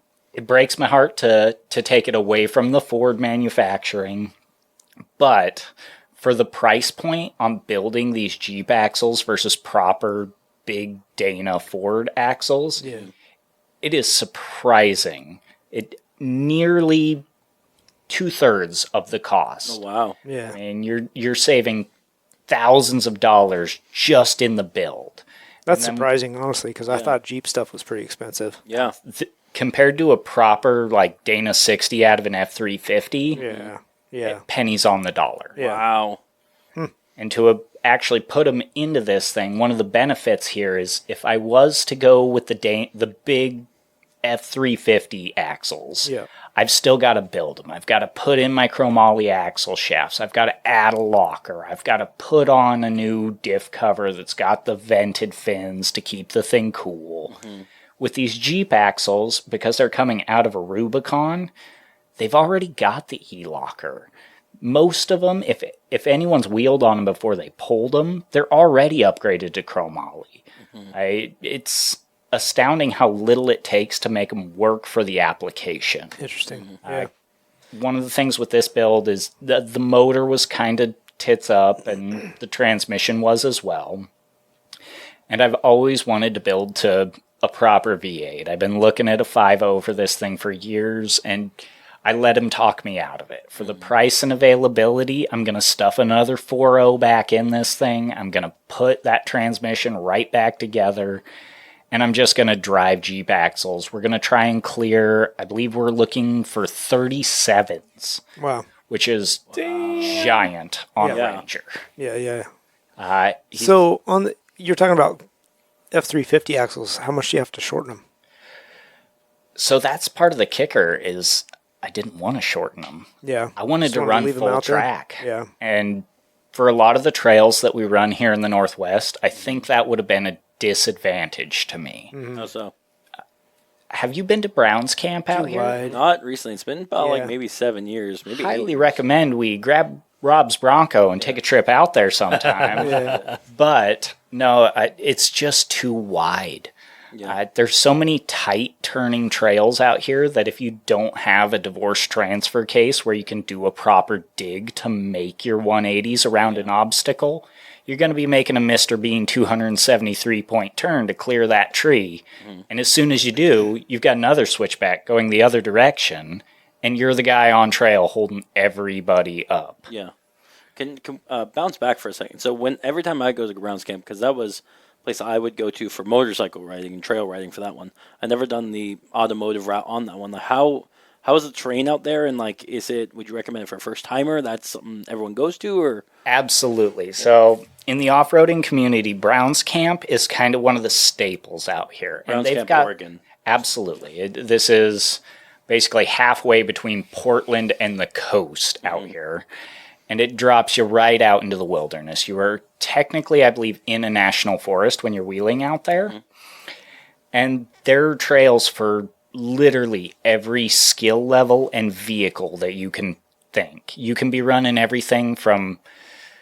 breaks my heart to take it away from the Ford manufacturing. But for the price point on building these Jeep axles versus proper big Dana Ford axles, it is surprising. It nearly 2/3 of the cost. Oh, wow. Yeah. I mean, you're saving thousands of dollars just in the build. That's surprising, honestly, because I thought Jeep stuff was pretty expensive. Yeah. Compared to a proper like Dana 60 out of an F350, Yeah. Yeah. pennies on the dollar. Yeah. Wow. And to actually put them into this thing, one of the benefits here is if I was to go with the big F350 axles. Yeah. I've still got to build them. I've got to put in my chromoly axle shafts. I've got to add a locker. I've got to put on a new diff cover that's got the vented fins to keep the thing cool. Mm-hmm. With these Jeep axles, because they're coming out of a Rubicon, they've already got the e-locker. Most of them, if anyone's wheeled on them before they pulled them, they're already upgraded to chromoly. Mm-hmm. It's astounding how little it takes to make them work for the application. Interesting. Yeah. One of the things with this build is the motor was kind of tits up, and the transmission was as well. And I've always wanted to build to a proper V8. I've been looking at a 5.0 for this thing for years, and I let him talk me out of it. For the price and availability, I'm going to stuff another 4.0 back in this thing. I'm going to put that transmission right back together, and I'm just going to drive Jeep axles. We're going to try and clear, I believe we're looking for 37s. Wow. Which is giant on a Ranger. Yeah. So you're talking about F350 axles. How much do you have to shorten them? So that's part of the kicker is I didn't want to shorten them. Yeah. I wanted to run full track. Yeah. And for a lot of the trails that we run here in the Northwest, I think that would have been a disadvantage to me. Mm-hmm. How so? Have you been to Brown's Camp out here? Wide. Not recently. It's been about like maybe 7 years. Maybe Highly 8 recommend we grab Rob's Bronco and take a trip out there sometime. But no, it's just too wide. Yeah. There's so many tight turning trails out here that if you don't have a divorce transfer case where you can do a proper dig to make your 180s around an obstacle, you're going to be making a Mr. Bean 273-point turn to clear that tree. Mm-hmm. And as soon as you do, you've got another switchback going the other direction, and you're the guy on trail holding everybody up. Yeah. Can bounce back for a second. So every time I go to Brown's Camp, because that was a place I would go to for motorcycle riding and trail riding for that one. I never done the automotive route on that one. Like how is the terrain out there, and like would you recommend it for a first timer? That's something everyone goes to, or? Absolutely. So in the off-roading community, Brown's Camp is kind of one of the staples out here. Brown's and they've Camp, got, Oregon. Absolutely. This is basically halfway between Portland and the coast out here. And it drops you right out into the wilderness. You are technically, I believe, in a national forest when you're wheeling out there. Mm-hmm. And there are trails for literally every skill level and vehicle that you can think. You can be running everything from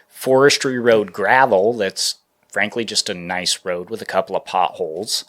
forestry road gravel, that's frankly just a nice road with a couple of potholes,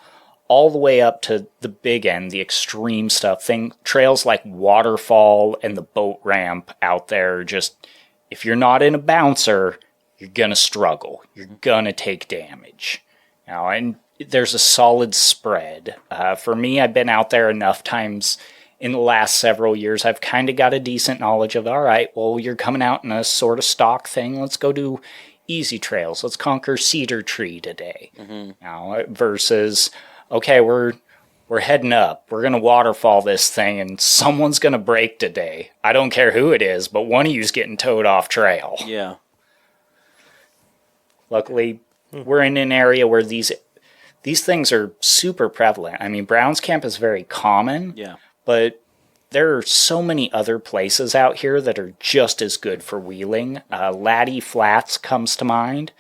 all the way up to the big end, the extreme stuff. Trails like Waterfall and the boat ramp out there, just, if you're not in a bouncer, you're going to struggle. You're going to take damage. And there's a solid spread. For me, I've been out there enough times in the last several years. I've kind of got a decent knowledge of, all right, well, you're coming out in a sort of stock thing. Let's go do easy trails. Let's conquer Cedar Tree today. Mm-hmm. Versus, okay, we're heading up. We're going to waterfall this thing, and someone's going to break today. I don't care who it is, but one of you's getting towed off trail. Yeah. Luckily, we're in an area where these things are super prevalent. I mean, Brown's Camp is very common, but there are so many other places out here that are just as good for wheeling. Laddie Flats comes to mind.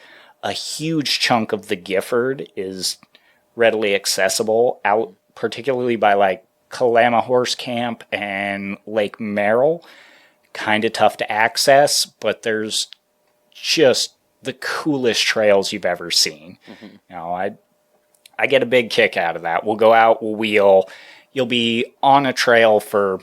A huge chunk of the Gifford is readily accessible out, particularly by like Kalama Horse Camp and Lake Merrill. Kind of tough to access, but there's just the coolest trails you've ever seen. Mm-hmm. I get a big kick out of that. We'll go out, we'll wheel. You'll be on a trail for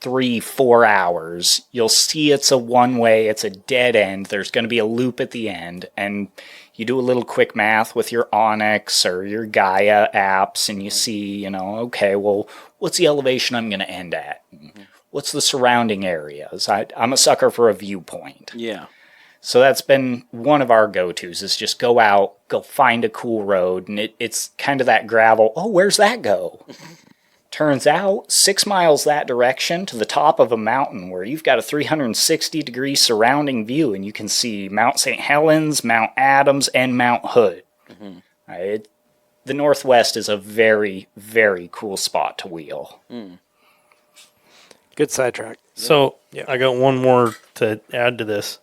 3-4 hours. You'll see it's a one-way, it's a dead end. There's going to be a loop at the end, and you do a little quick math with your Onyx or your Gaia apps, and you see, okay, well, what's the elevation I'm going to end at? What's the surrounding areas? I'm a sucker for a viewpoint. Yeah. So that's been one of our go-tos, is just go out, go find a cool road, and it's kind of that gravel. Oh, where's that go? Turns out 6 miles that direction to the top of a mountain where you've got a 360-degree surrounding view, and you can see Mount St. Helens, Mount Adams, and Mount Hood. Mm-hmm. the Northwest is a very, very cool spot to wheel. Good sidetrack. So Yeah. I got one more to add to this.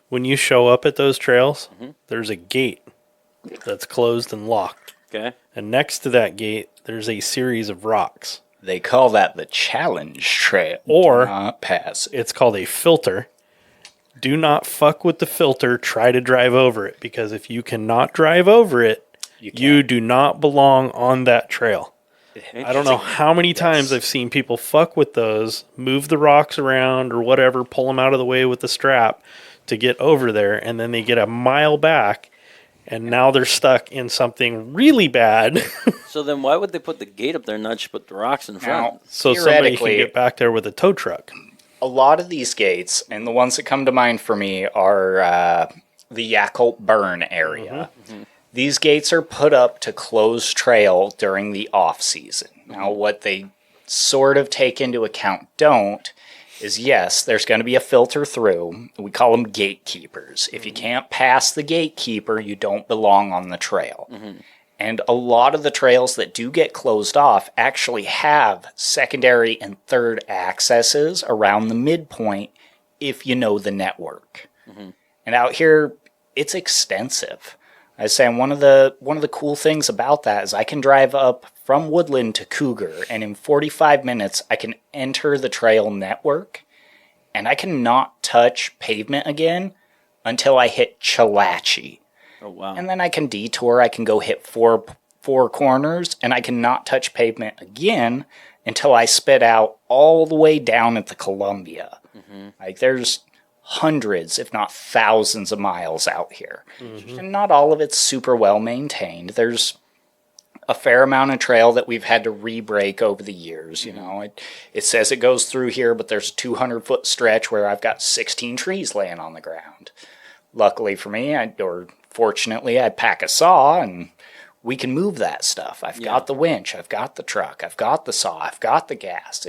When you show up at those trails, there's a gate that's closed and locked. Okay. And next to that gate, there's a series of rocks. They call that the Challenge Trail. Or- Do not pass it. It's called a filter. Do not fuck with the filter. Try to drive over it, because if you cannot drive over it, you do not belong on that trail. I don't know how many times I've seen people fuck with those, move the rocks around or whatever, pull them out of the way with the strap to get over there, and then they get a mile back, and now they're stuck in something really bad. So then why would they put the gate up there and not just put the rocks in front? Now, So somebody can theoretically, get back there with a tow truck. a lot of these gates, and the ones that come to mind for me are the Yakult Burn area. These gates are put up to close trail during the off season. Now, what they sort of take into account is, yes, there's going to be a filter through. We call them gatekeepers. If you can't pass the gatekeeper, you don't belong on the trail. And a lot of the trails that do get closed off actually have secondary and third accesses around the midpoint if you know the network. And out here, it's extensive. I was saying one of the cool things about that is I can drive up from Woodland to Cougar, and in 45 minutes I can enter the trail network, and I cannot touch pavement again until I hit Chalachi. Oh, wow. And then I can detour, I can go hit four corners, and I cannot touch pavement again until I spit out all the way down at the Columbia. Like, there's hundreds, if not thousands of miles out here. And not all of it's super well maintained. There's a fair amount of trail that we've had to re-break over the years. You know, it says it goes through here, but there's a 200-foot stretch where I've got 16 trees laying on the ground. Luckily for me, or fortunately, I pack a saw and we can move that stuff. I've got the winch, I've got the truck, I've got the saw, I've got the gas.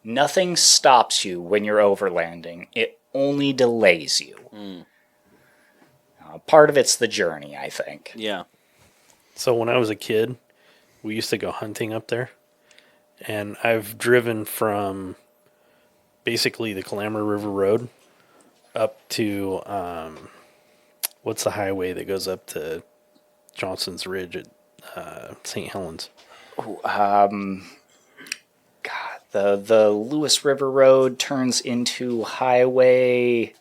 Nothing stops you when you're overlanding. It only delays you. Part of it's the journey, I think. Yeah. So when I was a kid, we used to go hunting up there. And I've driven from basically the Calamar River Road up to, what's the highway that goes up to Johnson's Ridge at St. Helens? The Lewis River Road turns into highway.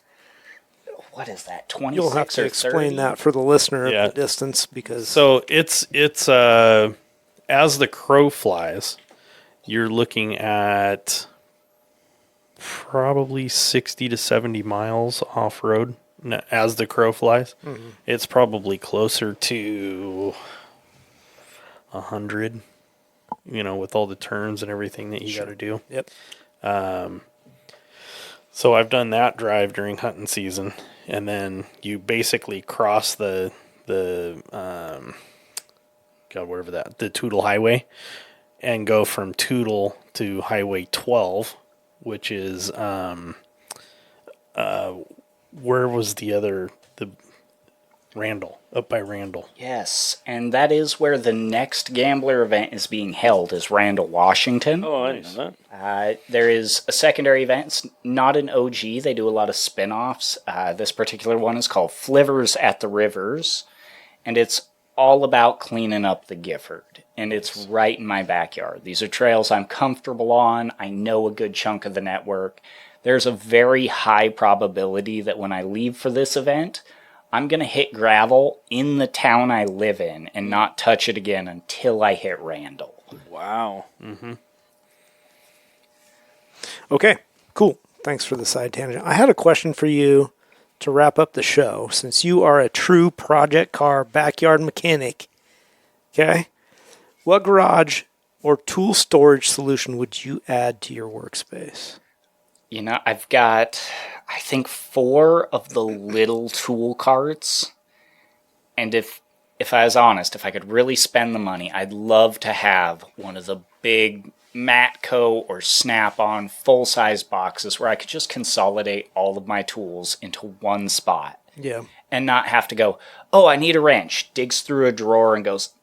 What is that? 26 You'll have to or explain 30? that for the listener Yeah. at the distance, because So it's as the crow flies, you're looking at probably 60 to 70 miles off road as the crow flies. It's probably closer to 100, with all the turns and everything that you got to do. Yep. So I've done that drive during hunting season, and then you basically cross the the Tootle Highway, and go from Tootle to Highway 12, which is where was the Randall, up by Randall. Yes, and that is where the next Gambler event is being held, is Randall, Washington. Oh, I didn't know that. There is a secondary event. It's not an OG. They do a lot of spin-offs. This particular one is called Flivers at the Rivers, and it's all about cleaning up the Gifford, and it's right in my backyard. These are trails I'm comfortable on. I know a good chunk of the network. There's a very high probability that when I leave for this event, I'm going to hit gravel in the town I live in and not touch it again until I hit Randall. Wow. Okay, cool. Thanks for the side tangent. I had a question for you to wrap up the show. Since you are a true project car backyard mechanic, okay, what garage or tool storage solution would you add to your workspace? You know, I've got, I think, 4 of the little tool carts. And if I was honest, if I could really spend the money, I'd love to have one of the big Matco or Snap-on full-size boxes where I could just consolidate all of my tools into one spot. Yeah. And not have to go, oh, I need a wrench, digs through a drawer and goes,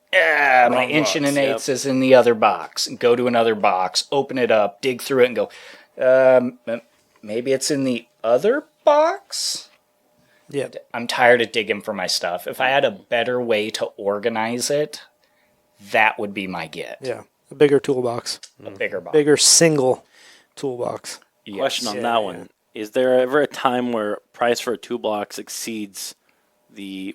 my inch and an eighth is in the other box. And go to another box, open it up, dig through it, and go, maybe it's in the other box? Yeah. I'm tired of digging for my stuff. If I had a better way to organize it, that would be my get. Yeah. A bigger toolbox. A bigger box. Bigger single toolbox. Yes. Question on Yeah, that yeah. one. Is there ever a time where price for a toolbox exceeds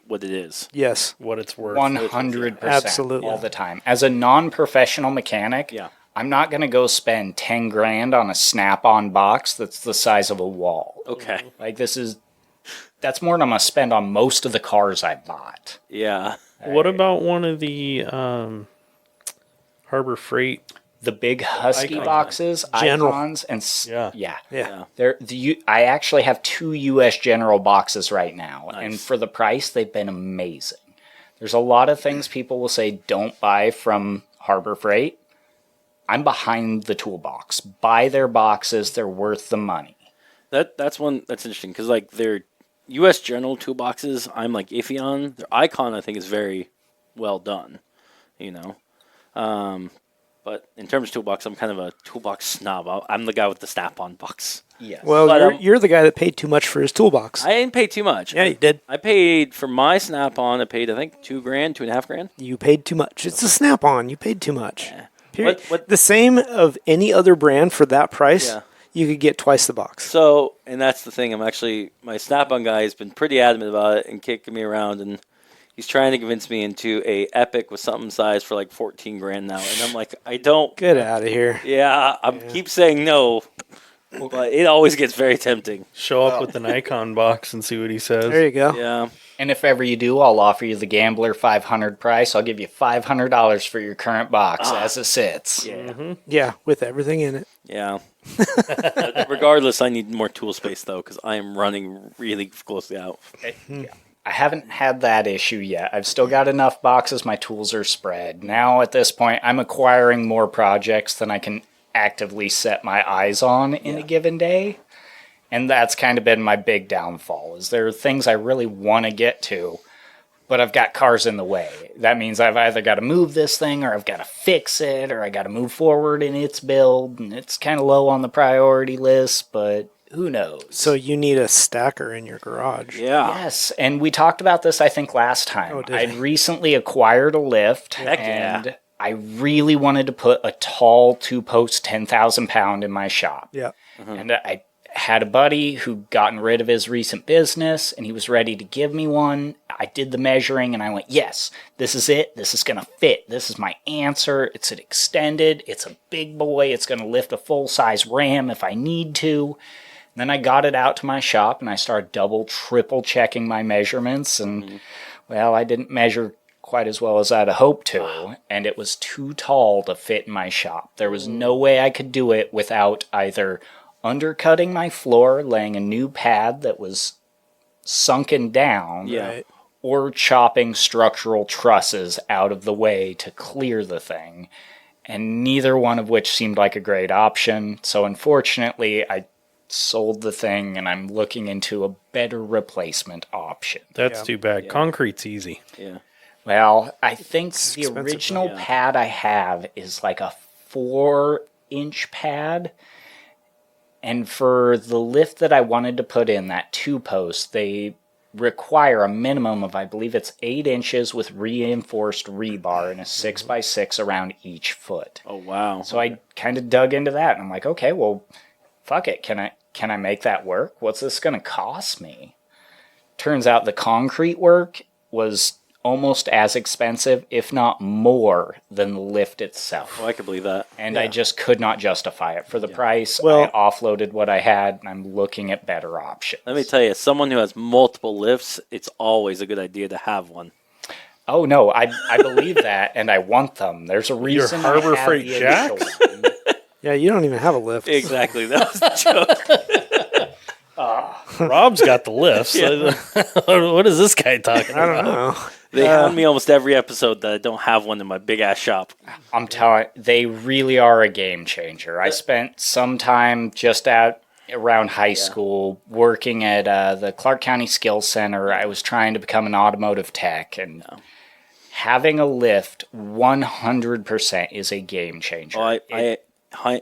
what it is? Yes. What it's worth. 100%. Absolutely. All the time. As a non-professional mechanic, Yeah. I'm not going to go spend 10 grand on a snap-on box that's the size of a wall. Okay. Like, that's more than I'm going to spend on most of the cars I bought. Yeah. What about one of the Harbor Freight? The big Husky Icon. boxes, General. Icons, and Yeah. Yeah. I actually have 2 U.S. General boxes right now, Nice. and for the price, they've been amazing. There's a lot of things people will say don't buy from Harbor Freight. I'm behind the toolbox. Buy their boxes; they're worth the money. That's one that's interesting because like their U.S. General toolboxes, I'm like iffy on. Their Icon, I think, is very well done. You know, but in terms of toolbox, I'm kind of a toolbox snob. I'm the guy with the snap-on box. Yes. Well, But, you're the guy that paid too much for his toolbox. I didn't pay too much. Yeah, you did. I paid for my snap-on. I paid I think $2,500. You paid too much. It's a Snap-on. You paid too much. Yeah. Period. What- The same of any other brand for that price. Yeah. You could get twice the box. So, and that's the thing. My snap-on guy has been pretty adamant about it and kicking me around, and he's trying to convince me into a Epic with something size for like 14 grand now, and I'm like, I don't. Get out of here. Yeah, I keep saying no, but it always gets very tempting. Show up with an Icon box and see what he says. There you go. Yeah, And if ever you do, I'll offer you the Gambler 500 price. I'll give you $500 for your current box as it sits. yeah, Yeah, with everything in it. yeah. Regardless, I need more tool space though because I am running really closely out. I haven't had that issue yet. I've still got enough boxes. My tools are spread. Now, at this point, I'm acquiring more projects than I can actively set my eyes on in a given day. And that's kind of been my big downfall, is there are things I really want to get to, but I've got cars in the way. That means I've either got to move this thing, or I've got to fix it, or I got to move forward in its build, and it's kind of low on the priority list, but who knows? So you need a stacker in your garage. Yeah, Yes, and we talked about this, I think, last time. Oh, did I'd we? recently acquired a lift, Heck yeah. and I really wanted to put a tall 2-post 10,000 pound in my shop. Yeah. And I had a buddy who'd gotten rid of his recent business, and he was ready to give me one. I did the measuring, and I went, yes, this is it. This is going to fit. This is my answer. It's an extended. It's a big boy. It's going to lift a full-size Ram if I need to. And then I got it out to my shop, and I started double, triple checking my measurements, and, well, I didn't measure quite as well as I'd hoped to, and it was too tall to fit in my shop. There was no way I could do it without either undercutting my floor, laying a new pad that was sunken down, Yeah. Right. or chopping structural trusses out of the way to clear the thing, and neither one of which seemed like a great option. So unfortunately, I sold the thing, and I'm looking into a better replacement option. That's Yeah. too bad. Concrete's easy. yeah. Well, I think the expensive, original though. Yeah. pad I have is like a 4-inch pad. And for the lift that I wanted to put in, that 2-post, they require a minimum of, I believe it's 8 inches with reinforced rebar and a 6x6 around each foot. Oh wow. So I kind of dug into that, and I'm like, okay, well, fuck it. Can I make that work? What's this going to cost me? Turns out the concrete work was almost as expensive, if not more, than the lift itself. Oh, I could believe that. And I just could not justify it for the price. Well- I offloaded what I had, and I'm looking at better options. Let me tell you, someone who has multiple lifts, it's always a good idea to have one. Oh no, I believe that, and I want them. There's a reason. Harbor I have Freight the Jacks? initial one. Yeah, you don't even have a lift. Exactly. That was the joke. Rob's got the lifts. What is this guy talking I about? don't know. They hound me almost every episode that I don't have one in my big ass shop. I'm telling, they really are a game changer. I spent some time just around high school working at the Clark County Skills Center. I was trying to become an automotive tech, and Having a lift 100% is a game changer. Oh, I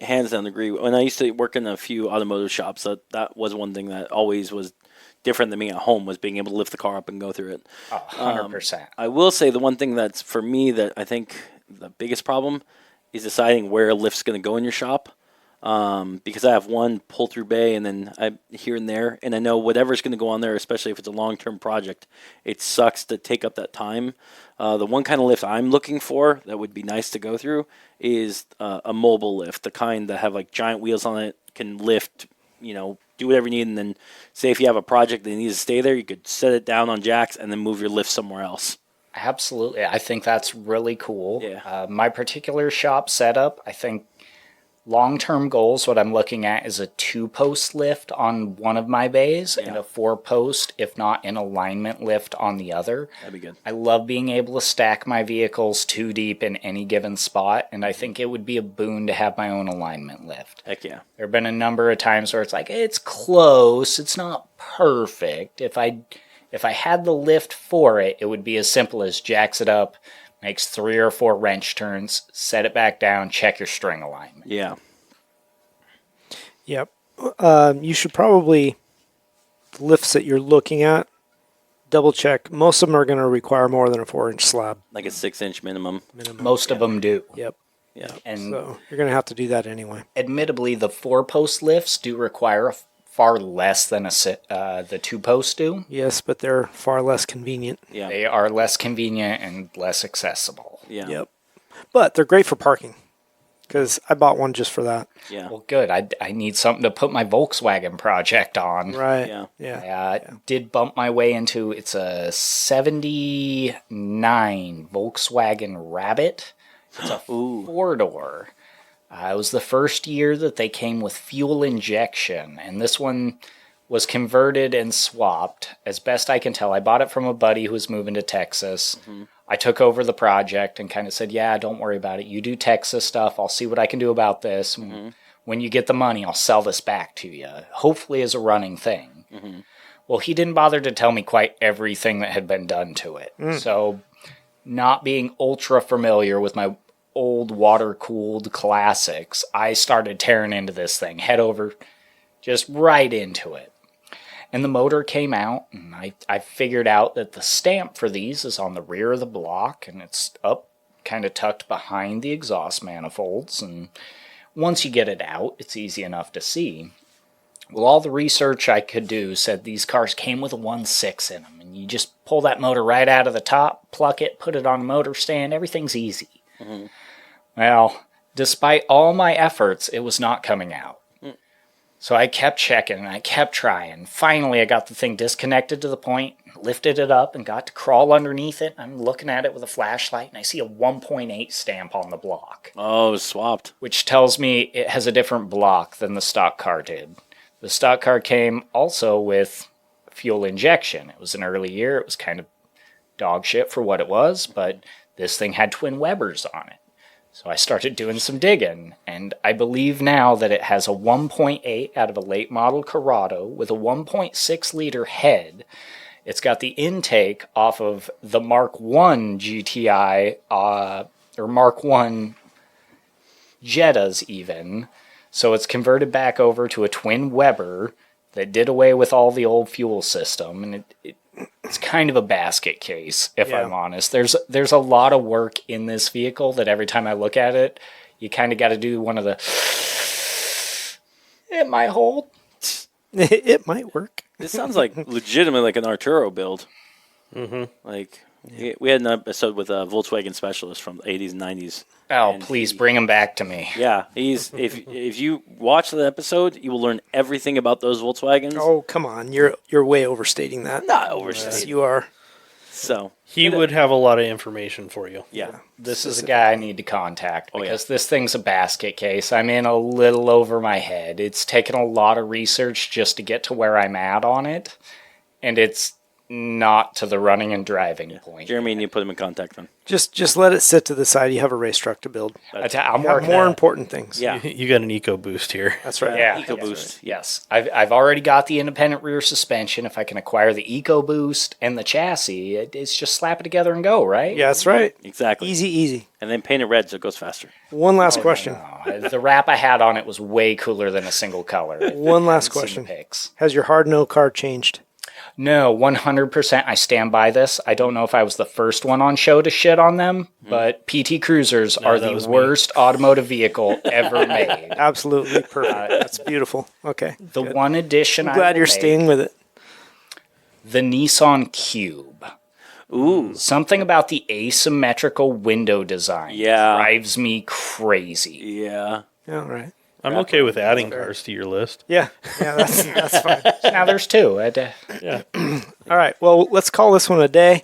hands down agree. When I used to work in a few automotive shops, that was one thing that always was different than being at home, was being able to lift the car up and go through it. 100%. I will say the one thing that's for me that I think the biggest problem is deciding where a lift's going to go in your shop. Because I have one pull through bay and then I here and there, and I know whatever's going to go on there, especially if it's a long term project, it sucks to take up that time. The one kind of lift I'm looking for that would be nice to go through is a mobile lift, the kind that have like giant wheels on it, can lift, do whatever you need, and then say if you have a project that needs to stay there, you could set it down on jacks and then move your lift somewhere else. Absolutely. I think that's really cool. Yeah. My particular shop setup, I think long-term goals, what I'm looking at is a 2-post lift on one of my bays and a 4-post, if not in alignment, lift on the other. That'd be good. I love being able to stack my vehicles 2 deep in any given spot, and I think it would be a boon to have my own alignment lift. Heck yeah. There have been a number of times where it's like, it's close, it's not perfect. If I had the lift for it, it would be as simple as jacks it up, makes 3 or 4 wrench turns, set it back down, check your string alignment. Yeah. Yep. You should probably, the lifts that you're looking at, double check. Most of them are going to require more than a 4-inch slab. Like a 6-inch minimum. Most of them do. Yep. Yeah. And So you're going to have to do that anyway. admittedly, the 4-post lifts do require far less than the 2-post do. Yes, but they're far less convenient. Yeah. They are less convenient and less accessible. Yeah. Yep. But they're great for parking, because I bought one just for that. Yeah. Well, good. I need something to put my Volkswagen project on. Right. Yeah. Yeah. I did bump my way into, it's a 79 Volkswagen Rabbit. It's a 4-door. It was the first year that they came with fuel injection, and this one was converted and swapped. As best I can tell, I bought it from a buddy who was moving to Texas. Mm-hmm. I took over the project and kind of said, yeah, don't worry about it. You do Texas stuff. I'll see what I can do about this. Mm-hmm. When you get the money, I'll sell this back to you, hopefully as a running thing. Mm-hmm. Well, he didn't bother to tell me quite everything that had been done to it. So not being ultra familiar with my old water-cooled classics, I started tearing into this thing, head over, just right into it. And the motor came out, and I figured out that the stamp for these is on the rear of the block, and it's up, kind of tucked behind the exhaust manifolds, and once you get it out, it's easy enough to see. Well, all the research I could do said these cars came with a 1.6 in them, and you just pull that motor right out of the top, pluck it, put it on a motor stand, everything's easy. Mm-hmm. Well, despite all my efforts, it was not coming out. So I kept checking and I kept trying. Finally, I got the thing disconnected to the point, lifted it up, and got to crawl underneath it. I'm looking at it with a flashlight, and I see a 1.8 stamp on the block. Oh, it was swapped. Which tells me it has a different block than the stock car did. The stock car came also with fuel injection. It was an early year. It was kind of dog shit for what it was, but this thing had twin Webers on it. So I started doing some digging, and I believe now that it has a 1.8 out of a late model Corrado with a 1.6 liter head. It's got the intake off of the Mark I GTI, or Mark I Jettas even. So it's converted back over to a twin Weber that did away with all the old fuel system, and it's kind of a basket case, if I'm honest. There's a lot of work in this vehicle that every time I look at it, you kind of got to do one of the, it might hold. It might work. This sounds like legitimately like an Arturo build. Mm-hmm. Like we had an episode with a Volkswagen specialist from the 80s and 90s. Oh, And please bring him back to me. Yeah, he's if you watch the episode, you will learn everything about those Volkswagens. Oh, come on. You're way overstating that. Not Yes, overstated. you are. So He would have a lot of information for you. yeah. This is a guy I need to contact Oh, yeah. because this thing's a basket case. I'm in a little over my head. It's taken a lot of research just to get to where I'm at on it. And it's not to the running and driving point. Jeremy, and you put him in contact then. Just let it sit to the side. You have a race truck to build. I'm You have working more on it. important things. Yeah. You got an EcoBoost here. That's right. Yeah, EcoBoost. Yes, I've already got the independent rear suspension. If I can acquire the EcoBoost and the chassis, it's just slap it together and go, right? Yeah, that's right. Exactly. Easy. And then paint it red so it goes faster. One last question. The wrap I had on it was way cooler than a single color. One last I've seen question. the pics. Has your hard no car changed? No, 100%. I stand by this. I don't know if I was the first one on show to shit on them, but PT Cruisers are that the was me. worst automotive vehicle ever made. Absolutely perfect. That's beautiful. Okay. The one addition I'm glad you're staying with it. the Nissan Cube. Ooh. Something about the asymmetrical window design drives me crazy. Yeah. All right. I'm okay with adding cars to your list. Yeah, that's fine. Now there's two. Yeah. All right. Well, let's call this one a day.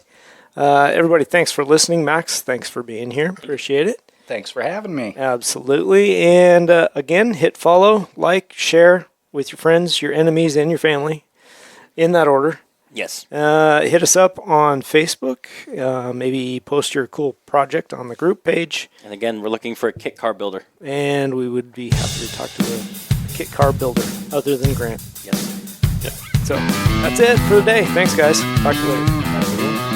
Everybody, thanks for listening. Max, thanks for being here. Appreciate it. Thanks for having me. Absolutely. And again, hit follow, like, share with your friends, your enemies, and your family in that order. Yes. Hit us up on Facebook. Maybe post your cool project on the group page. And again, we're looking for a kit car builder. And we would be happy to talk to a kit car builder other than Grant. Yes. So that's it for the day. Thanks, guys. Talk to you later. Have a good one.